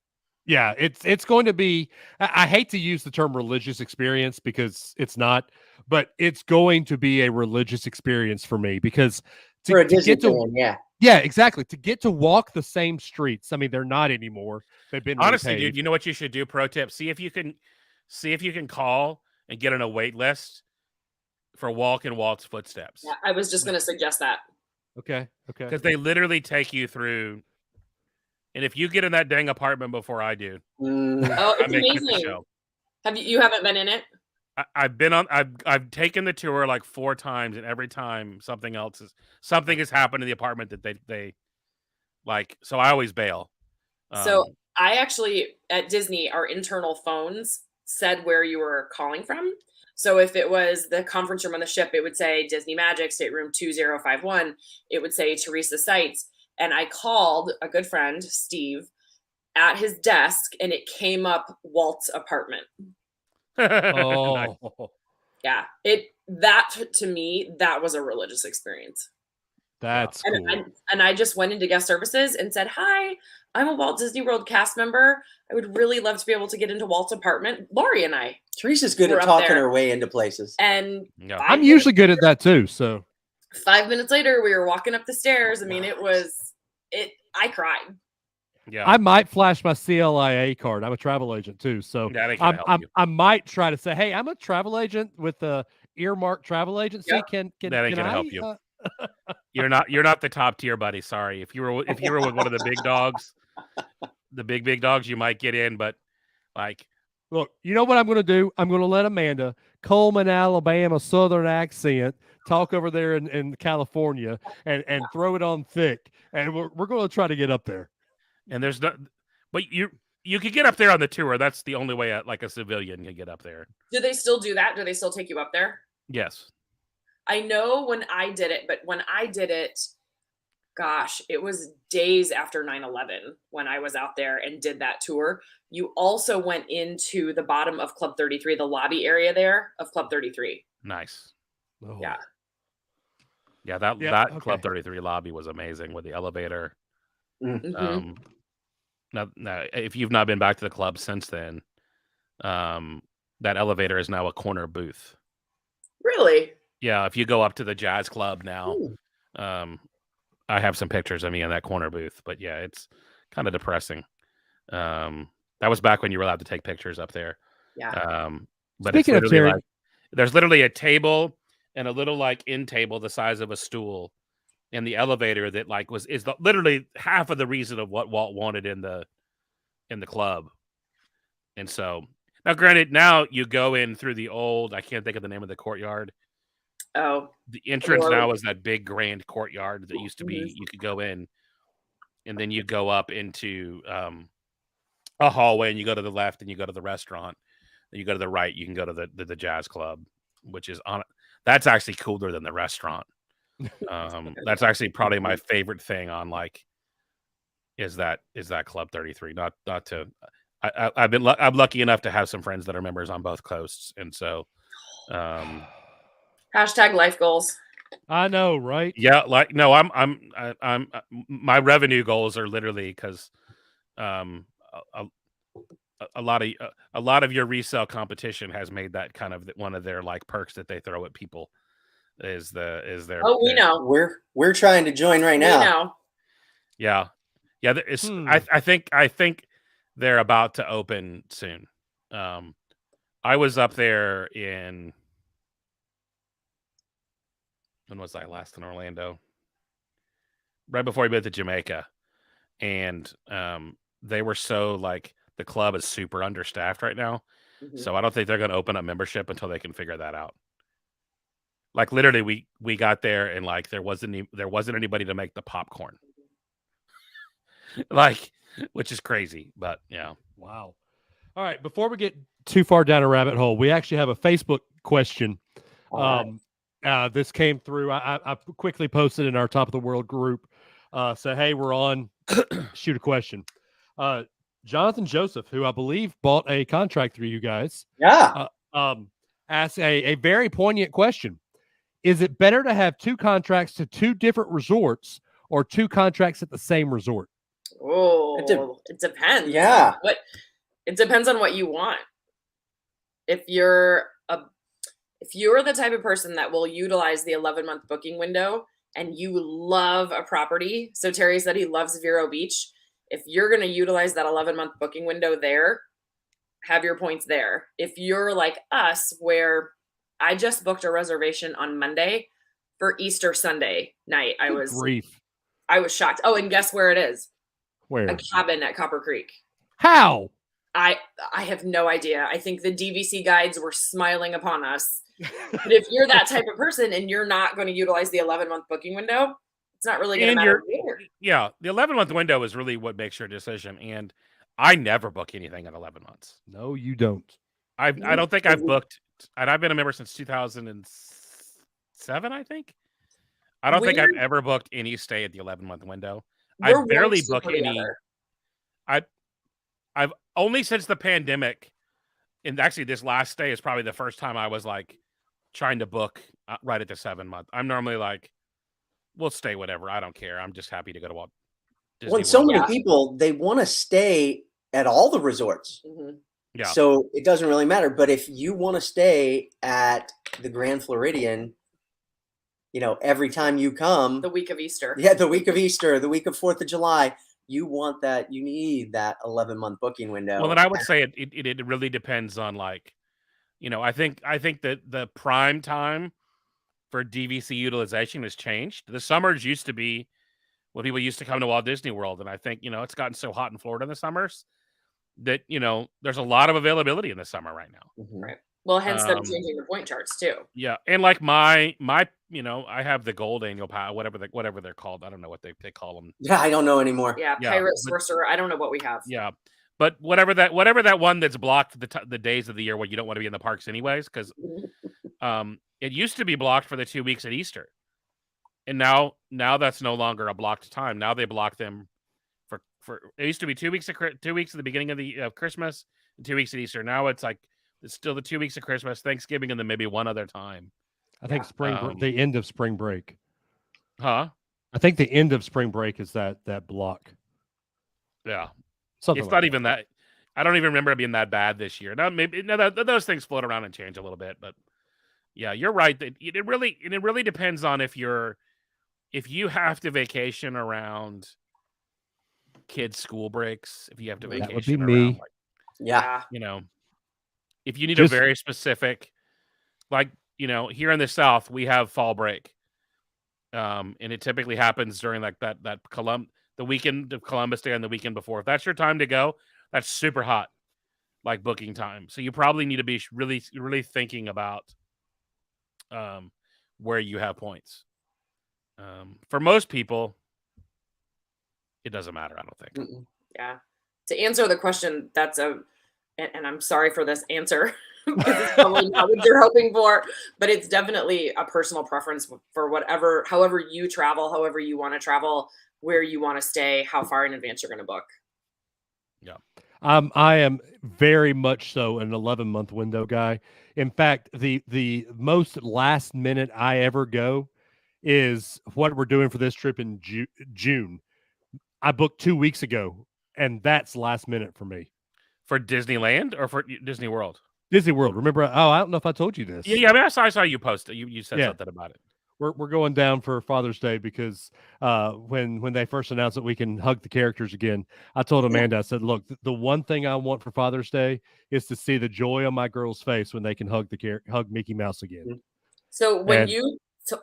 Yeah, it's going to be. I hate to use the term religious experience because it's not, but it's going to be a religious experience for me because for a Disney fan, yeah, exactly. To get to walk the same streets. I mean, they're not anymore. They've been honestly, repaved. dude. You know what you should do? Pro tip: see if you can call and get on a wait list for Walk and Walt's footsteps. Yeah, I was just going to suggest that. Okay. Because they literally take you through. And if you get in that dang apartment before I do, it's amazing. You haven't been in it? I've been on. I've taken the tour like 4 times, and every time something has happened in the apartment that they like. So I always bail. So I actually at Disney, our internal phones said where you were calling from. So if it was the conference room on the ship, it would say Disney Magic Stateroom 2051. It would say Theresa Sites. And I called a good friend, Steve, at his desk, and it came up Walt's apartment. Oh, yeah. That to me, that was a religious experience. That's cool. And I just went into guest services and said, "Hi, I'm a Walt Disney World cast member. I would really love to be able to get into Walt's apartment." Lori and I. Teresa's good We're at up talking there. her way into places. And Yeah. I'm usually good at that too. So 5 minutes later, we were walking up the stairs. I mean, I cried. Yeah. I might flash my CLIA card. I'm a travel agent too. So Yeah, they can help you. I might try to say, hey, I'm a travel agent with the earmarked travel agency. Yep. Can That ain't can gonna I help you. You're not the top tier, buddy. Sorry. If you were with one of the big dogs, the big dogs, you might get in, but like, Look, you know what I'm going to do? I'm going to let Amanda, Coleman, Alabama, Southern accent, talk over there in California and throw it on thick. And we're going to try to get up there. and there's no, but you could get up there on the tour. That's the only way a civilian can get up there. Do they still do that? Do they still take you up there? Yes. I know when I did it, but when I did it, gosh, it was days after 9/11 when I was out there and did that tour. You also went into the bottom of Club 33, the lobby area there of Club 33. Nice. Oh. Yeah. Yeah, that okay. Club 33 lobby was amazing with the elevator. Mhm. Now, if you've not been back to the club since then, that elevator is now a corner booth. Really? Yeah, if you go up to the jazz club now, Ooh. I have some pictures of me in that corner booth, but yeah, it's kind of depressing. That was back when you were allowed to take pictures up there. Yeah. But Speaking of it's literally Terry- like, there's literally a table and a little like end table the size of a stool in the elevator that like is literally half of the reason of what Walt wanted in the club. And so now, granted, now you go in through the old, I can't think of the name of the courtyard. Oh, The entrance Aurora. now is that big grand courtyard that used to be, you could go in and then you go up into a hallway and you go to the left and you go to the restaurant. Then you go to the right, you can go to the jazz club, which is that's actually cooler than the restaurant. That's actually probably my favorite thing on like is that Club 33. Not to I'm lucky enough to have some friends that are members on both coasts, and so hashtag life goals. I know, right? yeah, like no, I'm my revenue goals are literally because a lot of your resale competition has made that kind of one of their like perks that they throw at people is their We know. We're trying to join right now. We know. yeah it's I think they're about to open soon. I was up there when was I last in Orlando? Right before we moved to Jamaica. And they were so like the club is super understaffed right now. Mhm. So I don't think they're going to open up membership until they can figure that out. Like literally we got there and like there wasn't anybody to make the popcorn. Like, which is crazy, but yeah. Wow. All right. Before we get too far down a rabbit hole, we actually have a Facebook question. This came through. I quickly posted in our Top of the World group. So, hey, we're on. Shoot a question. Jonathan Joseph, who I believe bought a contract through you guys, Yeah. asked a very poignant question. Is it better to have two contracts to two different resorts or two contracts at the same resort? Oh, it depends. Yeah. It depends on what you want. If you're the type of person that will utilize the 11-month booking window and you love a property, so Terry said he loves Vero Beach. If you're going to utilize that 11-month booking window there, have your points there. If you're like us, where I just booked a reservation on Monday for Easter Sunday night, I was shocked. Oh, and guess where it is? Where? A cabin at Copper Creek. How? I have no idea. I think the DVC guides were smiling upon us. But if you're that type of person and you're not going to utilize the 11-month booking window, it's not really going to matter either. Yeah, the 11-month window is really what makes your decision. And I never book anything at 11 months. No, you don't. I don't think I've booked, and I've been a member since 2007, I think. I don't think I've ever booked any stay at the 11-month window. I barely book any. I've only since the pandemic, and actually this last stay is probably the first time I was like trying to book right at the 7-month. I'm normally like we'll stay whatever. I don't care. I'm just happy to go to Walt Disney Well, and so World. many Yeah. people, they want to stay at all the resorts. Mhm. Yeah. So it doesn't really matter. But if you want to stay at the Grand Floridian, every time you come, The week of Easter. the week of Easter, the week of 4th of July, you need that 11-month booking window. Well, then I would say it really depends on I think that the prime time for DVC utilization has changed. The summers used to be when people used to come to Walt Disney World, and I think it's gotten so hot in Florida in the summers that there's a lot of availability in the summer right now. Mhm. Right. Well, hence them Um, changing the point charts too. Yeah, and like my I have the gold annual pass, whatever they're called. I don't know what they call them. Yeah, I don't know anymore. Yeah, Yeah, pirate, but- sorcerer. I don't know what we have. Yeah, but whatever that one that's blocked the days of the year where you don't want to be in the parks anyways, because it used to be blocked for the 2 weeks at Easter, and now that's no longer a blocked time. Now they block them for it used to be 2 weeks at the beginning of Christmas and 2 weeks at Easter. Now it's still the 2 weeks of Christmas, Thanksgiving, and then maybe one other time. I think Yeah. the end of spring break. Huh? I think the end of spring break is that block. Yeah. Something It's like not that. even that. I don't even remember it being that bad this year. Now maybe those things float around and change a little bit, but yeah, you're right. That it really depends on if you have to vacation around kids' school breaks. If you have to That vacation would be around, me. Yeah. if you need Just- a very specific, here in the South, we have fall break, and it typically happens during the weekend of Columbus Day and the weekend before. If that's your time to go, that's super hot, booking time. So you probably need to be really, really thinking about where you have points. For most people, it doesn't matter, I don't think. Mm-mm. Yeah. To answer the question, and I'm sorry for this answer because it's probably not what you're hoping for, but it's definitely a personal preference for however you travel, however you want to travel, where you want to stay, how far in advance you're going to book. I am very much so an 11-month window guy. In fact, the most last minute I ever go is what we're doing for this trip in June. I booked 2 weeks ago, and that's last minute for me. For Disneyland or for Disney World? Disney World. Remember? Oh, I don't know if I told you this. Yeah. I mean, I saw you post it. You said Yeah. something about it. We're going down for Father's Day because when they first announced that we can hug the characters again, I told Amanda, I said, look, the one thing I want for Father's Day is to see the joy on my girl's face when they can hug Mickey Mouse again. So when And- you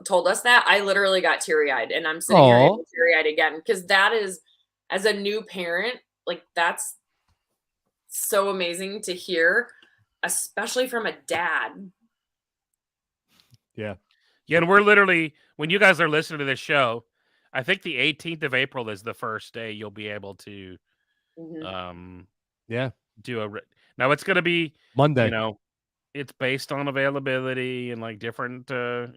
told us that, I literally got teary-eyed, and I'm sitting here Aw. getting teary-eyed again because that is, as a new parent, that's so amazing to hear, especially from a dad. Yeah, and we're literally, when you guys are listening to this show, I think the 18th of April is the first day you'll be able to Mhm. Yeah. do now it's going to be, Monday. it's based on availability and different, Chip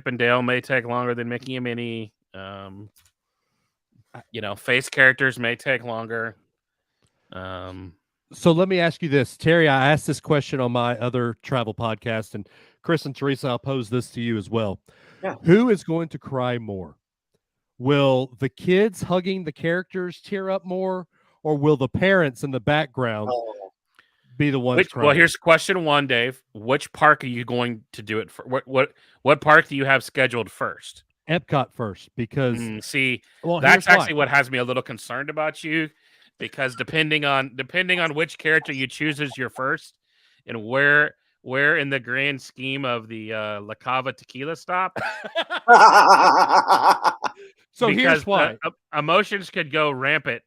and Dale may take longer than Mickey and Minnie. Face characters may take longer. So let me ask you this, Terry. I asked this question on my other travel podcast, and Chris and Theresa, I'll pose this to you as well. Yeah. Who is going to cry more? Will the kids hugging the characters tear up more, or will the parents in the background Oh, be the ones crying? Well, here's question one, Dave. Which park are you going to do it for? What park do you have scheduled first? Epcot first, because See, well, that's here's why. actually what has me a little concerned about you, because depending on which character you choose as your first, and where in the grand scheme of the La Cava tequila stop, So because here's why. Emotions could go rampant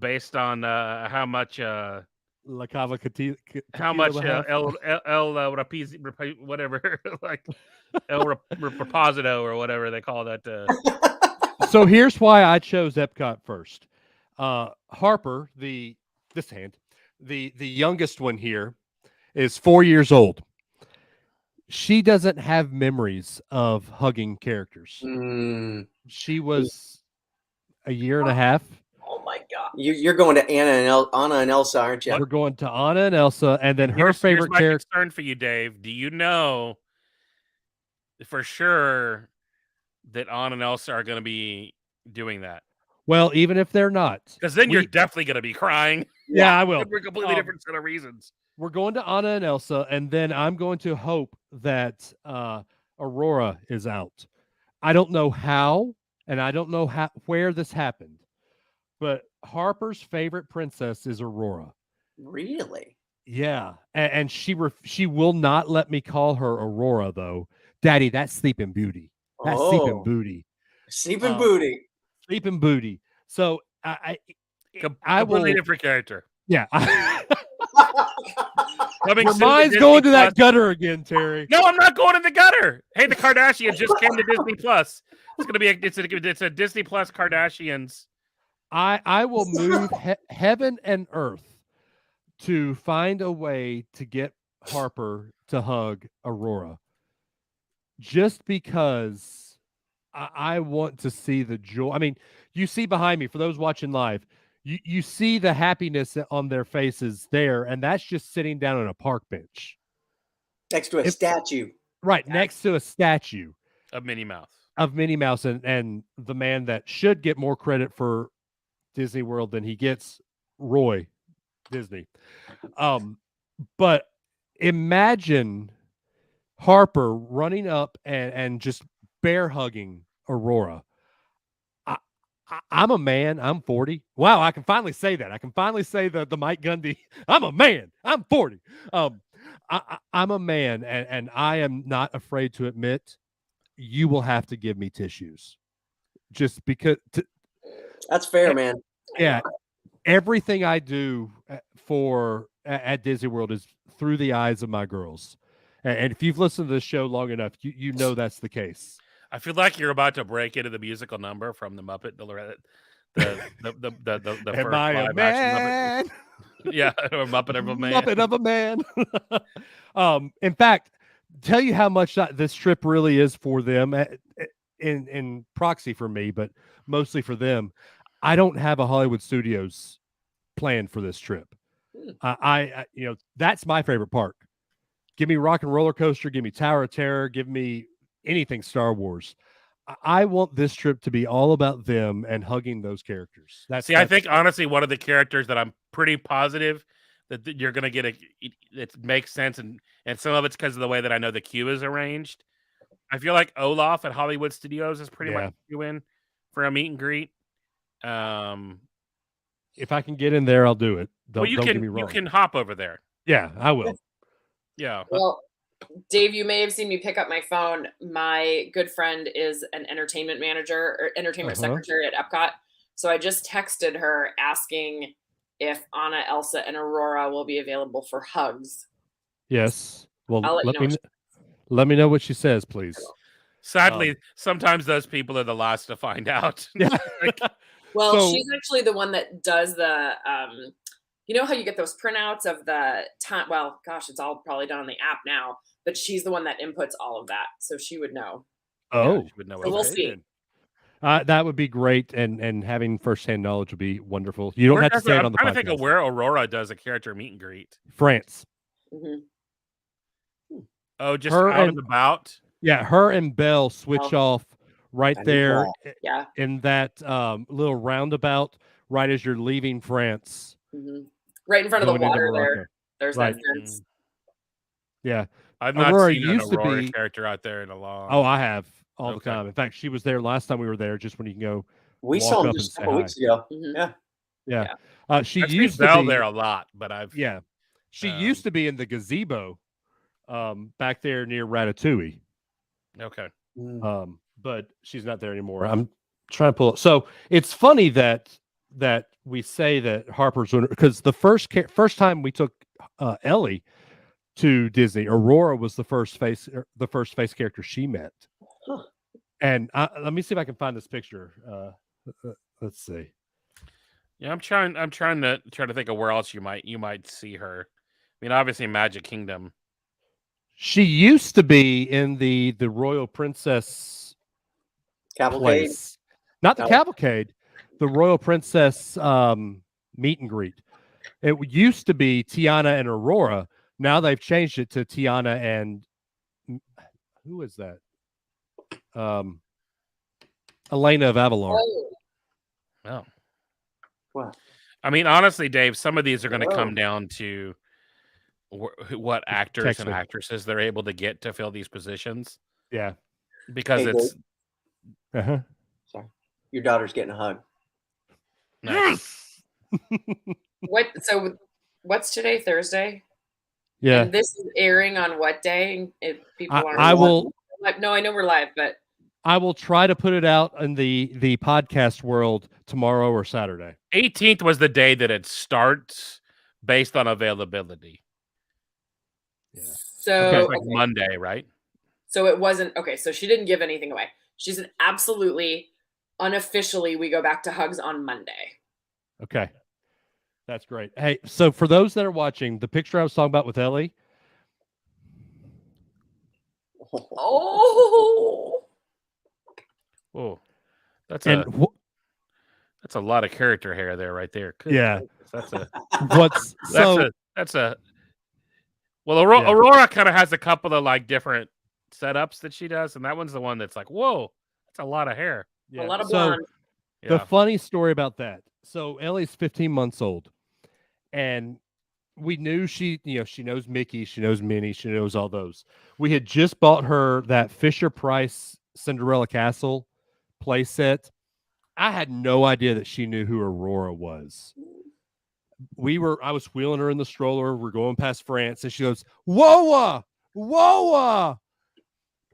based on how much La Cava tequila have. El Rapiz, whatever, El Reposito or whatever they call that. So here's why I chose Epcot first. Harper, the youngest one here, is 4 years old. She doesn't have memories of hugging characters. Mm. She was a year and a half. Oh my God. You're going to Anna and Elsa, aren't you? We're going to Anna and Elsa, and then her Here's favorite my character. concern for you, Dave. Do you know for sure that Anna and Elsa are going to be doing that. Well, even if they're not, Because then you're definitely going to be crying. yeah, I will. For a completely different set of reasons. We're going to Anna and Elsa, and then I'm going to hope that Aurora is out. I don't know how, and I don't know where this happened, but Harper's favorite princess is Aurora. Really? Yeah, and she will not let me call her Aurora though. Daddy, that's Sleeping Beauty. That's Sleeping Booty. Sleeping Booty. Sleeping Booty. So I Completely will. different character. Yeah. Coming Your soon to mind's Disney going to that Plus. gutter again, Terry. No, I'm not going in the gutter. Hey, the Kardashians just came to Disney Plus. It's gonna be it's a Disney Plus Kardashians. I will move heaven and earth to find a way to get Harper to hug Aurora, just because I want to see the joy. I mean, you see behind me, for those watching live, you see the happiness on their faces there, and that's just sitting down on a park bench. Next to a statue. Right, next to a statue of Minnie Mouse. Of Minnie Mouse, and the man that should get more credit for Disney World than he gets, Roy Disney. But imagine Harper running up and just bear hugging Aurora. I'm a man. I'm 40. Wow, I can finally say that. I can finally say the Mike Gundy. I'm a man. I'm 40. I'm a man, and I am not afraid to admit you will have to give me tissues, just because. That's fair, man. Yeah, everything I do at Disney World is through the eyes of my girls, and if you've listened to this show long enough, you know that's the case. I feel like you're about to break into the musical number from the Muppet, the Am first I a live man? action Muppet. Yeah, or Muppet of a Man. Muppet of a man. In fact, tell you how much this trip really is for them, in proxy for me, but mostly for them. I don't have a Hollywood Studios planned for this trip. I that's my favorite park. Give me Rock and Roller Coaster, give me Tower of Terror, give me anything Star Wars. I want this trip to be all about them and hugging those characters. I think honestly, one of the characters that I'm pretty positive that you're going to get it makes sense, and some of it's because of the way that I know the queue is arranged. I feel like Olaf at Hollywood Studios is pretty much queue in for a meet and greet. If I can get in there, I'll do it. Don't get me wrong. You can hop over there. Yeah, I will. Yeah. Well, Dave, you may have seen me pick up my phone. My good friend is an entertainment manager or entertainment secretary at Epcot. So I just texted her asking if Anna, Elsa, and Aurora will be available for hugs. Yes. Well, let me know what she says, please. Sadly, sometimes those people are the last to find out. Yeah. Well, she's actually the one that does the, you know how you get those printouts of the time? Well, gosh, it's all probably done on the app now, but she's the one that inputs all of that. So she would know. Oh, yeah, she would know. So we'll see. That would be great, and having firsthand knowledge would be wonderful. You don't have to say it on the podcast. I'm trying to think of where Aurora does a character meet and greet. France. Mm-hmm. Oh, just her out and about. Yeah, her and Belle switch off right there. Yeah. In that little roundabout, right as you're leaving France. Mm-hmm. Right in front of the water there. There's that fence. Yeah. I've not seen an Aurora character out there in a long. Oh, I have all the time. In fact, she was there last time we were there, just when you can go. We saw them just a couple weeks ago. Mm-hmm. Yeah. She I've used seen to Belle be there a lot, but I've. Yeah. She used to be in the gazebo back there near Ratatouille. Okay. But she's not there anymore. I'm trying to pull it. So it's funny that we say that Harper's, because the first time we took Ellie to Disney, Aurora was the first face character she met. Huh. And let me see if I can find this picture. Let's see. Yeah, I'm trying to think of where else you might see her. I mean, obviously Magic Kingdom. She used to be in the Royal Princess Cavalcade. Place. Not the Cavalcade, the Royal Princess meet and greet. It used to be Tiana and Aurora. Now they've changed it to Tiana and who is that? Elena of Avalon. Oh, Oh. What? I mean, honestly, Dave, some of these are going to Whoa. come down to what actors Text and me. actresses they're able to get to fill these positions, Yeah. because Hey, it's Uh-huh. Sorry. Your daughter's getting a hug. nice. what? So what's today? Thursday. Yeah. And this is airing on what day? If people aren't, I will. No, I know we're live, but I will try to put it out in the podcast world tomorrow or Saturday. 18th was the day that it starts based on availability. Yeah. so Okay. It's like Monday, right? So it wasn't okay. So she didn't give anything away. She said absolutely, unofficially, we go back to hugs on Monday. Okay. That's great. Hey, so for those that are watching, the picture I was talking about with Ellie, Oh, Oh, that's and that's a lot of character hair there, right there. Good Yeah. goodness, that's a what's so that's a well, Aurora, Yeah. Aurora kind of has a couple of like different setups that she does, and that one's the one that's like, whoa, that's a lot of hair. yeah. a lot of So blonde. the Yeah. funny story about that. So Ellie's 15 months old, and we knew she knows Mickey, she knows Minnie, she knows all those. We had just bought her that Fisher Price Cinderella Castle play set. I had no idea that she knew who Aurora was. I was wheeling her in the stroller. We're going past France, and she goes, "Whoa, whoa!"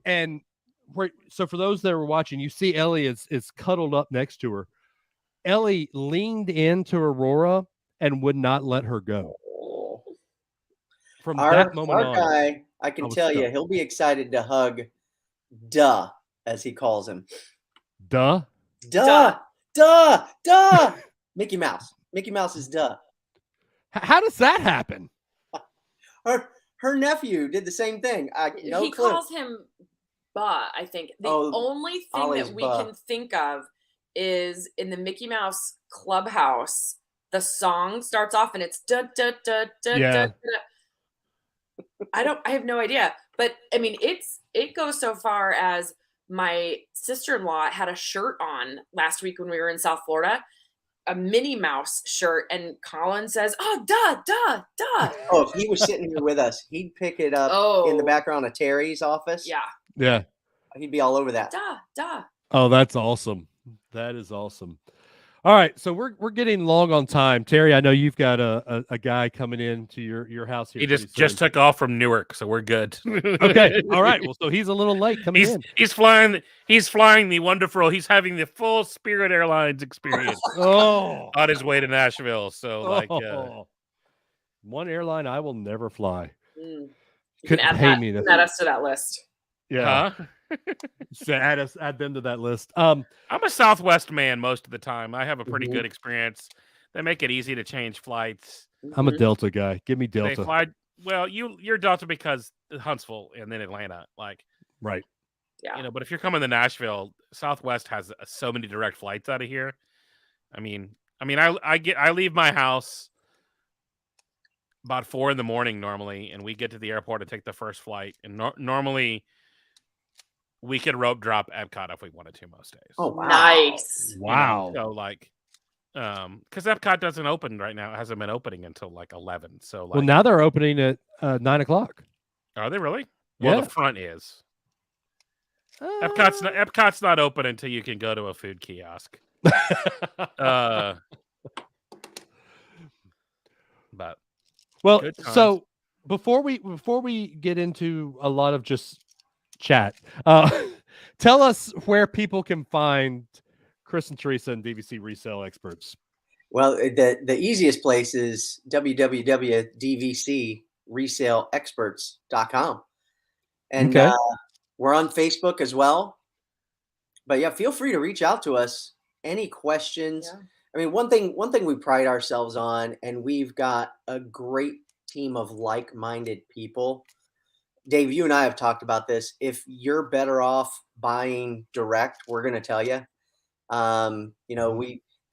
And so for those that were watching, you see Ellie is cuddled up next to her. Ellie leaned into Aurora and would not let her go. From that moment Our on, guy, I can I was tell you, stoked. he'll be excited to hug Duh, as he calls him. duh. Duh, duh, duh. Mickey Mouse. Mickey Mouse is Duh. How does that happen? Her nephew did the same thing. No He clue. calls him Ba, I think. The Oh, only thing Ollie's that we Ba. can think of is in the Mickey Mouse Clubhouse, the song starts off and it's da da da da Yeah. da. I have no idea. But I mean it goes so far as my sister-in-law had a shirt on last week when we were in South Florida, a Minnie Mouse shirt, and Colin says, "Oh, duh, duh, duh." Oh, if he was sitting here with us, he'd pick it up in the background of Terry's office. Yeah. Yeah. He'd be all over that. Duh, duh. Oh, that's awesome. That is awesome. All right, so we're getting long on time. Terry, I know you've got a guy coming into your house here. He pretty just soon. took off from Newark, so we're good. Okay. All right. Well, so he's a little late coming in. He's flying the wonderful. He's having the full Spirit Airlines experience Oh, on his way to Nashville. So one airline I will never fly. You Couldn't can pay me to. add us to that list. Yeah. huh? So add them to that list. I'm a Southwest man most of the time. I have a pretty Mhm. good experience. They make it easy to change flights. I'm a Mhm. Delta guy. Give me They Delta. fly well. You're Delta because Huntsville and then Atlanta. Like, Right. Yeah. but if you're coming to Nashville, Southwest has so many direct flights out of here. I leave my house about 4 a.m. normally, and we get to the airport to take the first flight. And normally, we could rope drop Epcot if we wanted to most days. Oh, wow. Nice. Wow. So like, because Epcot doesn't open right now. It hasn't been opening until like 11. So like, Well, now they're opening at 9:00. are they really? Well, Yeah. the front is. Epcot's not open until you can go to a food kiosk. But Well, good times. so before we get into a lot of just chat, tell us where people can find Chris and Theresa and DVC Resale Experts. Well, the easiest place is www.dvcresaleexperts.com. And Okay. we're on Facebook as well. But yeah, feel free to reach out to us. Any questions? Yeah. I mean, one thing we pride ourselves on, and we've got a great team of like-minded people. Dave, you and I have talked about this. If you're better off buying direct, we're going to tell you.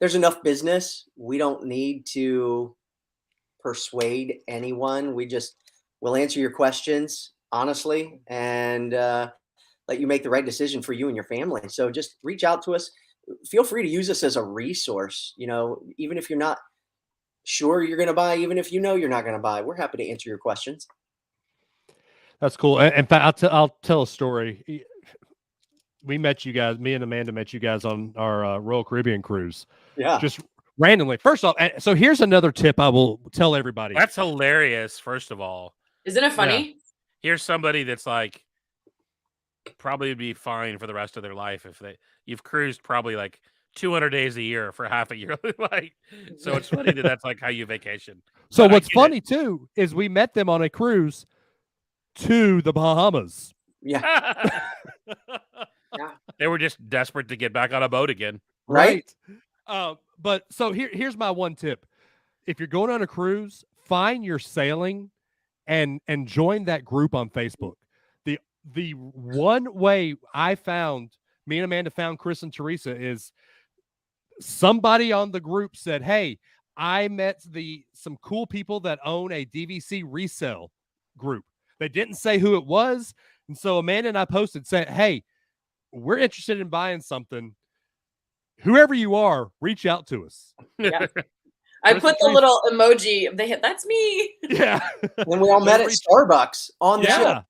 There's enough business. We don't need to persuade anyone. We'll answer your questions honestly, and let you make the right decision for you and your family. So just reach out to us. Feel free to use us as a resource. Even if you're not sure you're going to buy, even if you're not going to buy, we're happy to answer your questions. That's cool. In fact, I'll tell a story. We met you guys. Me and Amanda met you guys on our Royal Caribbean cruise. Yeah. Just randomly. First off, so here's another tip I will tell everybody. That's hilarious. First of all, Isn't it funny? here's somebody that's like probably would be fine for the rest of their life if you've cruised probably like 200 days a year for half a year. So it's funny that's like how you vacation. So But I what's get funny too is we met them on a cruise to the Bahamas. Yeah. They were just desperate to get back on a boat again. Right. But so here's my one tip. If you're going on a cruise, find your sailing and join that group on Facebook. The one way I found, me and Amanda found Chris and Theresa, is somebody on the group said, hey, I met some cool people that own a DVC Resale group. They didn't say who it was. And so Amanda and I posted saying, hey, we're interested in buying something. Whoever you are, reach out to us. Yeah. I put the little emoji. That's me. Yeah. And we all met at Starbucks on the ship.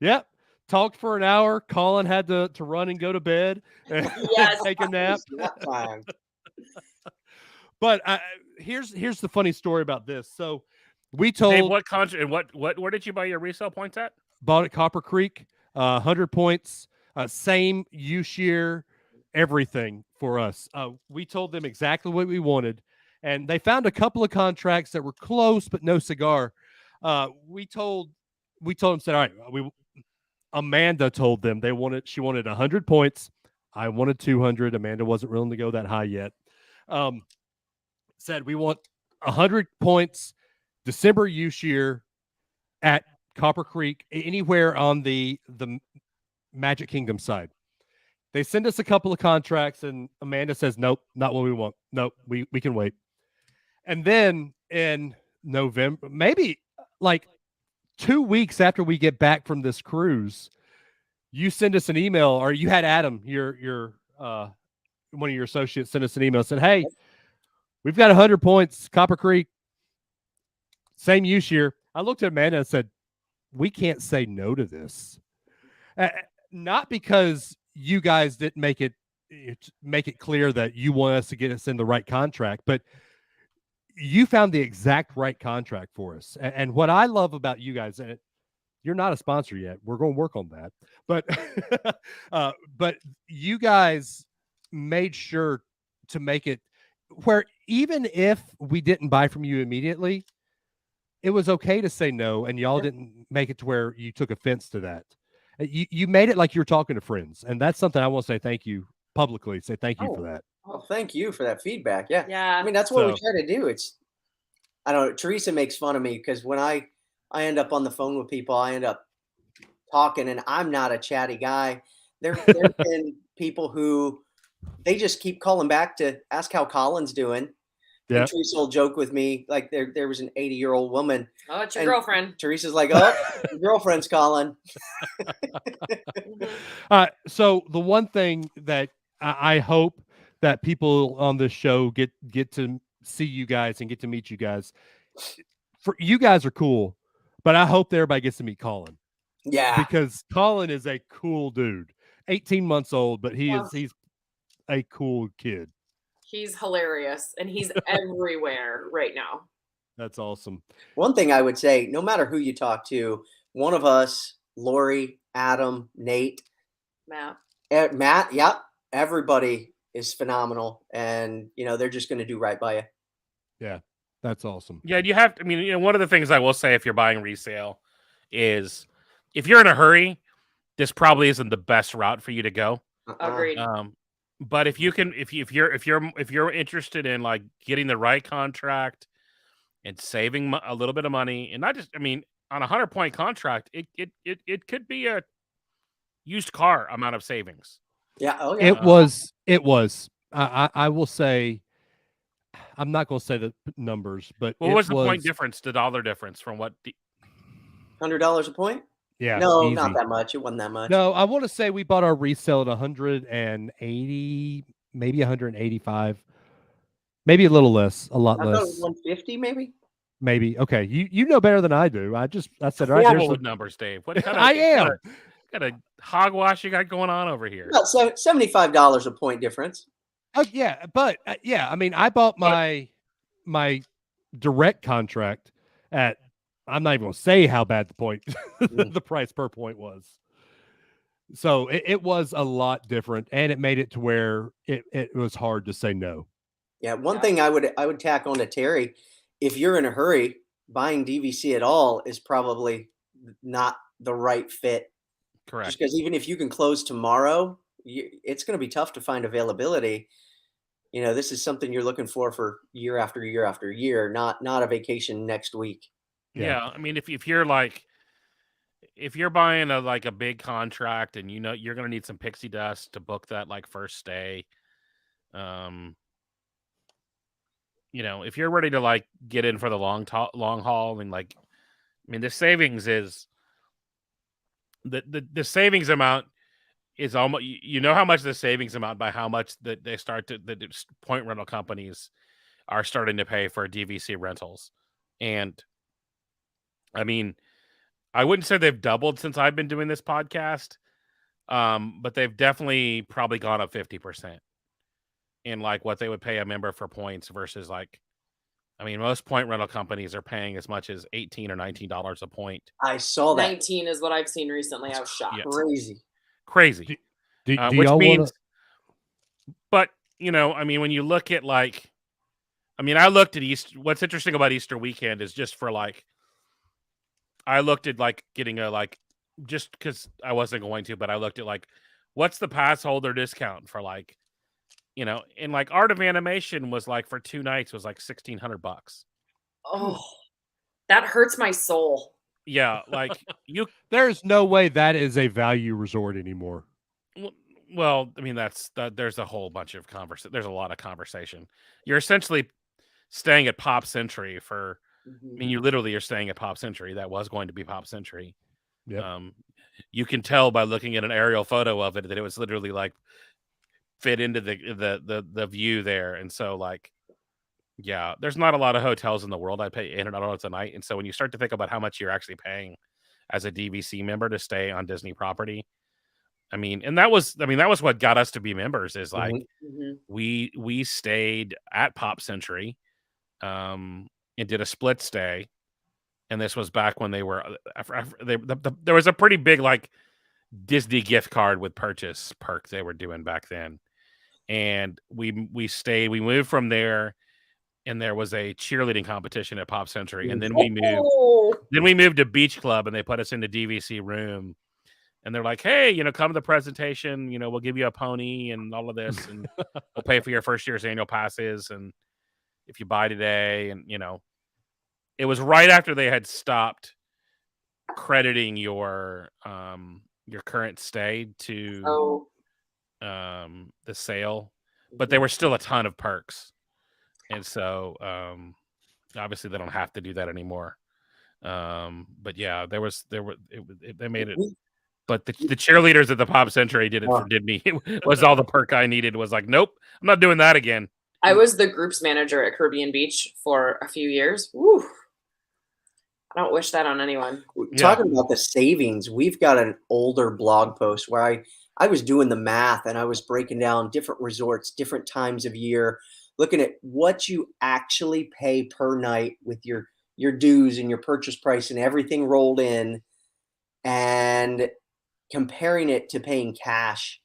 Yep. Talked for an hour. Colin had to run and go to bed and Yes. take a nap. Nap time. But here's the funny story about this. So we told Dave, what country and where did you buy your resale points at? bought at Copper Creek, 100 points, same use year, everything for us. We told them exactly what we wanted, and they found a couple of contracts that were close but no cigar. We told them, said, all right, Amanda told them she wanted 100 points. I wanted 200. Amanda wasn't willing to go that high yet. Said we want 100 points, December use year at Copper Creek, anywhere on the Magic Kingdom side. They send us a couple of contracts, and Amanda says, nope, not what we want. Nope, we can wait. And then in November, maybe like 2 weeks after we get back from this cruise, you send us an email, or you had Adam, your one of your associates, send us an email and said, hey, we've got 100 points, Copper Creek, same use year. I looked at Amanda and said, we can't say no to this. Not because you guys didn't make it clear that you want us to get us in the right contract, but you found the exact right contract for us. And what I love about you guys, and you're not a sponsor yet, we're going to work on that, but you guys made sure to make it where even if we didn't buy from you immediately, it was okay to say no, and y'all didn't make it to where you took offense to that. You made it like you were talking to friends, and that's something I want to say thank you publicly. Say thank you for that. Oh, thank you for that feedback. Yeah. Yeah. I mean, that's what we try to do. I don't know. Theresa makes fun of me because when I end up on the phone with people, I end up talking, and I'm not a chatty guy. There've been people who they just keep calling back to ask how Colin's doing. Yeah. Theresa will joke with me, like there was an 80-year-old woman. Oh, it's your girlfriend. Teresa's like, oh, your girlfriend's calling. So the one thing that I hope that people on this show get to see you guys and get to meet you guys. For you guys are cool, but I hope that everybody gets to meet Colin. Yeah. Because Colin is a cool dude. 18 months old, but he's a cool kid. He's hilarious, and he's everywhere right now. That's awesome. One thing I would say, no matter who you talk to, one of us, Lori, Adam, Nate, Matt, yep, everybody is phenomenal, and they're just going to do right by you. Yeah, that's awesome. Yeah, you have. I mean, one of the things I will say if you're buying resale is if you're in a hurry, this probably isn't the best route for you to go. Agreed. But if you can, if you're interested in like getting the right contract and saving a little bit of money, and not just, on a 100-point contract, it could be a used car amount of savings. Yeah. Oh yeah. It was. I will say, I'm not going to say the numbers, but what was the point difference, the dollar difference from what? $100 a point. Yeah, No, easy. not that much. It wasn't that much. No, I want to say we bought our resale at 180, maybe 185, maybe a little less, a lot I thought it was less, 150, maybe. maybe. Okay, you know better than I do. I said, all right, Horrible there's with numbers, Dave. What kind of I am. Got a hogwash you got going on over here? About $75 a point difference. Oh yeah, but yeah, I mean, I bought my direct contract at, I'm not even gonna say how bad the point the price per point was. So it was a lot different, and it made it to where it was hard to say no. Yeah, one thing I would tack on to Terry, if you're in a hurry, buying DVC at all is probably not the right fit. Correct. Just because even if you can close tomorrow, it's going to be tough to find availability. You know, this is something you're looking for year after year after year, not a vacation next week. Yeah, I mean, if you're like, if you're buying a big contract and you know you're gonna need some pixie dust to book that like first stay, you know, if you're ready to like get in for the long haul, and like, I mean, the savings is the savings amount is almost, you know how much the savings amount by how much that they start to the point rental companies are starting to pay for DVC rentals. And I mean, I wouldn't say they've doubled since I've been doing this podcast, but they've definitely probably gone up 50% in like what they would pay a member for points versus like, I mean, most point rental companies are paying as much as $18 or $19 a point. I saw that. 19 is what I've seen recently. I was shocked. Yeah. Crazy. Do Which y'all means, wanna... but you know, I mean, when you look at like, I mean, I looked at Easter. What's interesting about Easter weekend is just for like, I looked at like getting a like, just because I wasn't going to, but I looked at like, what's the pass holder discount for like, you know, and like Art of Animation was like for 2 nights was like $1,600. Oh, that hurts my soul. Yeah, like There's no way that is a value resort anymore. Well, I mean, there's a whole bunch of there's a lot of conversation. You're essentially staying at Pop Century for, I mean, you're staying at Pop Century. That was going to be Pop Century. Yeah. You can tell by looking at an aerial photo of it that it was literally like fit into the view there. And so like, yeah, there's not a lot of hotels in the world I pay $800 a night. And so when you start to think about how much you're actually paying as a DVC member to stay on Disney property, I mean, that was what got us to be members is like, we stayed at Pop Century, and did a split stay. And this was back when they were, there was a pretty big like Disney gift card with purchase perk they were doing back then. And we moved from there, and there was a cheerleading competition at Pop Century. And then we moved to Beach Club, and they put us in the DVC room. And they're like, hey, you know, come to the presentation, you know, we'll give you a pony and all of this, and we'll pay for your first year's annual passes. And if you buy today, and, you know, it was right after they had stopped crediting your current stay to the sale, but there were still a ton of perks. And so obviously they don't have to do that anymore. But yeah, they made it. But the cheerleaders at the Pop Century did it for me. It was all the perk I needed. Was like, nope, I'm not doing that again. I was the groups manager at Caribbean Beach for a few years. Woo. I don't wish that on anyone. Talking about the savings, we've got an older blog post where I was doing the math and I was breaking down different resorts, different times of year, looking at what you actually pay per night with your dues and your purchase price and everything rolled in, and comparing it to paying cash.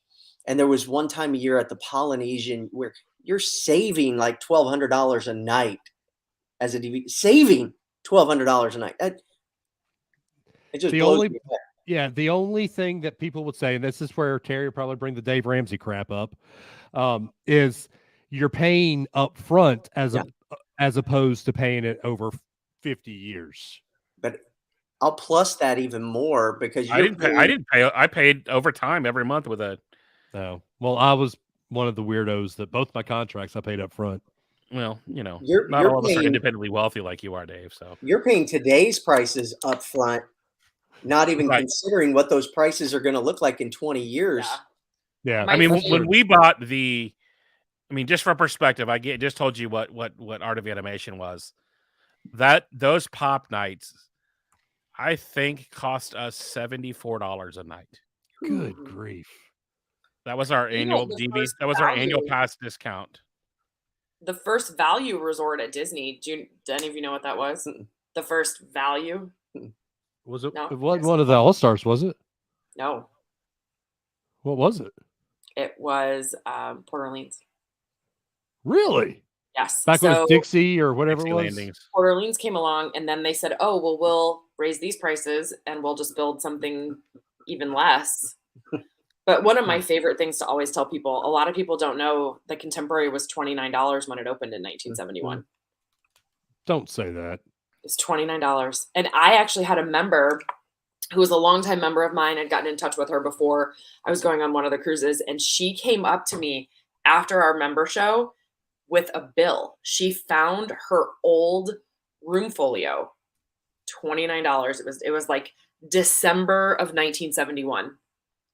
And there was one time a year at the Polynesian where you're saving like $1,200 a night as a DVC, saving $1,200 a night. It just blows me away. Yeah, the only thing that people would say, and this is where Terry will probably bring the Dave Ramsey crap up, is you're paying up front as opposed to paying it over 50 years. But I'll plus that even more because I didn't pay. I paid overtime every month with a. Oh, well, I was one of the weirdos that both my contracts I paid up front. Well, you know, you're all of us are independently wealthy like you are, Dave. So you're paying today's prices up front not even Right. considering what those prices are going to look like in 20 years. Yeah. Yeah. My I mean, favorite- when we bought just for perspective, just told you what Art of Animation was. Those pop nights, I think, cost us $74 a night. Good Ooh. grief. That was our You know, annual the DV. first That was our annual value- pass discount. The first value resort at Disney. Do any of you know what that was? The first value? Was it? No. It wasn't one of the All Stars, was it? No, What was it? it was Port Orleans. Really? Yes. Back when it So was Dixie or whatever Dixie it was. Landings. Port Orleans came along, and then they said, "Oh, well, we'll raise these prices, and we'll just build something even less." But one of my favorite things to always tell people, a lot of people don't know the Contemporary was $29 when it opened in 1971. Don't say that. It's $29. And I actually had a member who was a longtime member of mine. I'd gotten in touch with her before I was going on one of the cruises. And she came up to me after our member show with a bill. She found her old room folio, $29. It was like December of 1971.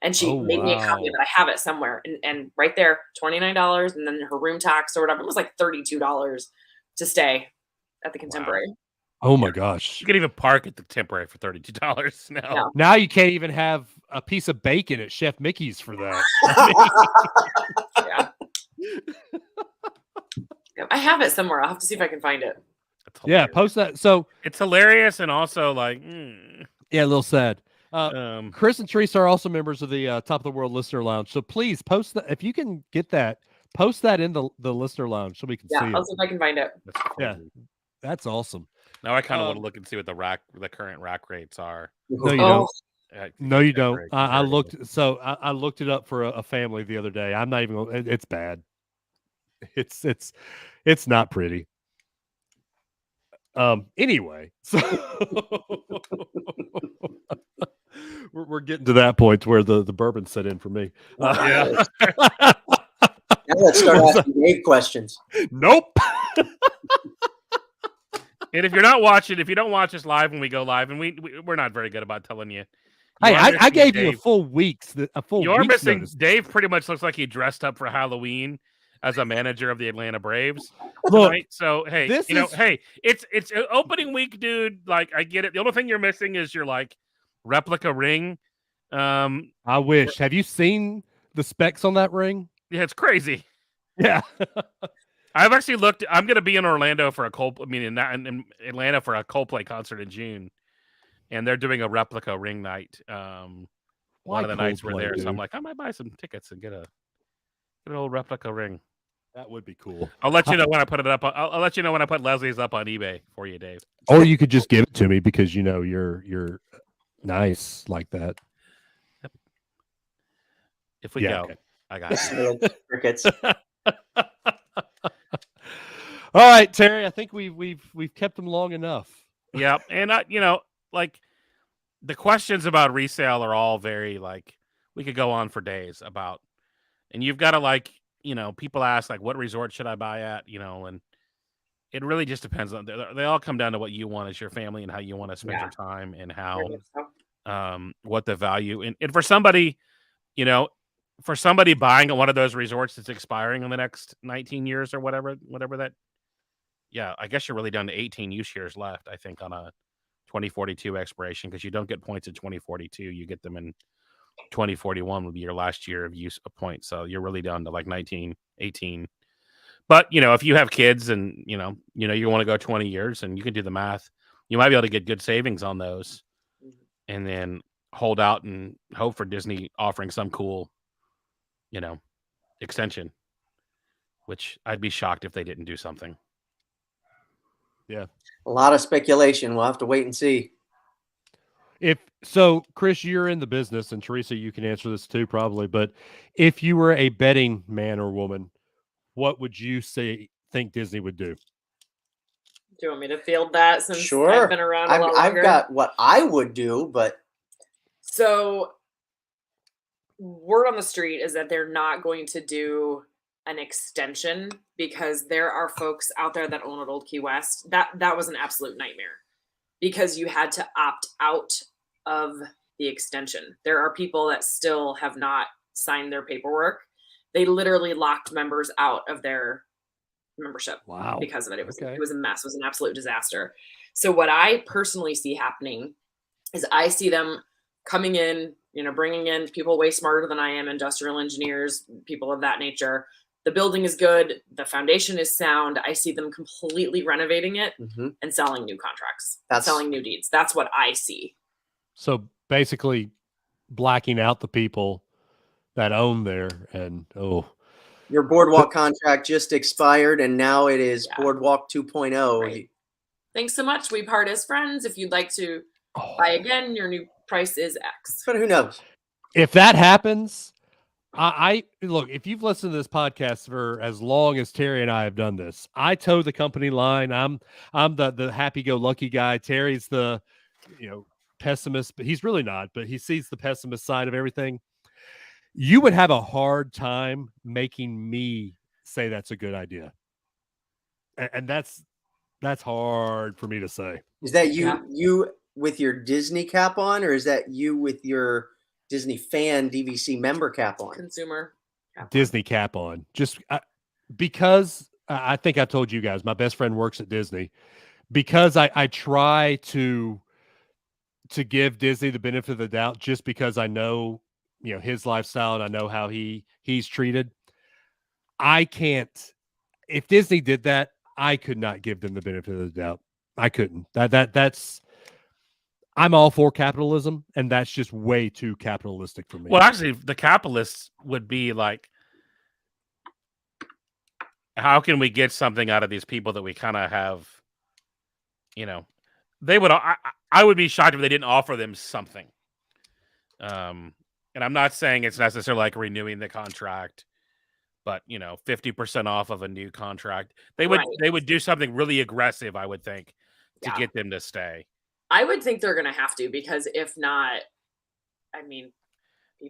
And she made me a copy of it. I have it somewhere. And right there, $29. And then her room tax or whatever. It was like $32 to stay at the Contemporary. Oh my gosh. You can even park at the Temporary for $32 now. Yeah. Now you can't even have a piece of bacon at Chef Mickey's for that. Yeah. I have it somewhere. I'll have to see if I can find it. That's Yeah, hilarious. post that. So It's hilarious and also like, yeah, a little sad. Chris and Theresa are also members of the Top of the World Listener Lounge. So please post that if you can get that. Post that in the Listener Lounge so we can see I'll it. see if I can find it. that's Yeah. crazy. That's awesome. Now I kind of want to Um, look and see what the current rack rates are. No, you Oh, don't. at No, you Contemporary don't. I comparatively. looked. So I looked it up for a family the other day. I'm not even. It's bad. It's not pretty. Anyway, so we're getting to that point where the bourbon set in for me. Yeah. Now let's start asking Dave questions. Nope. And if you don't watch us live when we go live, and we're not very good about telling you. Hey, are I missing gave you a Dave. full week's. You're week's missing notice. Dave. Pretty much looks like he dressed up for Halloween as a manager of the Atlanta Braves Look, tonight. So hey, this is- hey, it's opening week, dude. Like I get it. The only thing you're missing is your like replica ring. I wish. Have you seen the specs on that ring? Yeah, it's crazy. Yeah. I've actually looked. I'm going to be in Orlando for in Atlanta for a Coldplay concert in June, and they're doing a replica ring night. One of the nights we're Coldplay, there, so I'm dude? like, I might buy some tickets and get an old replica ring. That would be cool. I'll let you know when I put it up. I'll let you know when I put Leslie's up on eBay for you, Dave. Or you could just give it to me because you know you're nice like that. If we Yeah, go, okay. I got you. Crickets. All right, Terry. I think we've kept them long enough. Yeah, and like the questions about resale are all very like we could go on for days about, and you've got to people ask like what resort should I buy at, and it really just depends on they all come down to what you want as your family and how you want to spend your time and how what the value and for somebody, for somebody buying at one of those resorts that's expiring in the next 19 years or whatever that. Yeah, I guess you're really down to 18 use years left, I think, on a 2042 expiration because you don't get points in 2042. You get them in 2041 will be your last year of use of points. So you're really down to like 19, 18. But, if you have kids and, you want to go 20 years and you can do the math, you might be able to get good savings on those and then hold out and hope for Disney offering some cool, extension, which I'd be shocked if they didn't do something. Yeah. A lot of speculation. We'll have to wait and see. Chris, you're in the business, and Theresa, you can answer this too, probably. But if you were a betting man or woman, what would you think Disney would do? Do you want me to field that since Sure. I've been around a lot I've longer? got what I would do, but So word on the street is that they're not going to do an extension because there are folks out there that own at Old Key West. That was an absolute nightmare because you had to opt out of the extension. There are people that still have not signed their paperwork. They literally locked members out of their membership Wow. because of it. It was Okay. it was a mess. It was an absolute disaster. So what I personally see happening is I see them coming in, bringing in people way smarter than I am, industrial engineers, people of that nature. The building is good. The foundation is sound. I see them completely renovating it and selling new contracts, selling new deeds. That's what I see. So basically blacking out the people that own there and your boardwalk contract just expired and now it is boardwalk 2.0. Right. Thanks so much. We part as friends. If you'd like to buy again, your new price is X. But who knows? If that happens, I look, if you've listened to this podcast for as long as Terry and I have done this, I toe the company line. I'm the happy-go-lucky guy. Terry's the pessimist, but he's really not, but he sees the pessimist side of everything. You would have a hard time making me say that's a good idea. And that's hard for me to say. Is that you with your Disney cap on, or is that you with your Disney fan DVC member cap on? Consumer cap Disney cap on. Just because I think I told you guys, my best friend works at Disney. Because I try to give Disney the benefit of the doubt, just because I know his lifestyle and I know how he's treated. I can't. If Disney did that, I could not give them the benefit of the doubt. I couldn't. That's. I'm all for capitalism, and that's just way too capitalistic for me. Well, actually, the capitalists would be like, how can we get something out of these people that we kind of have? They would. I would be shocked if they didn't offer them something. And I'm not saying it's necessarily like renewing the contract, but 50% off of a new contract. They would do something really aggressive, I would think, to get them to stay. I would think they're going to have to, because if not, I mean,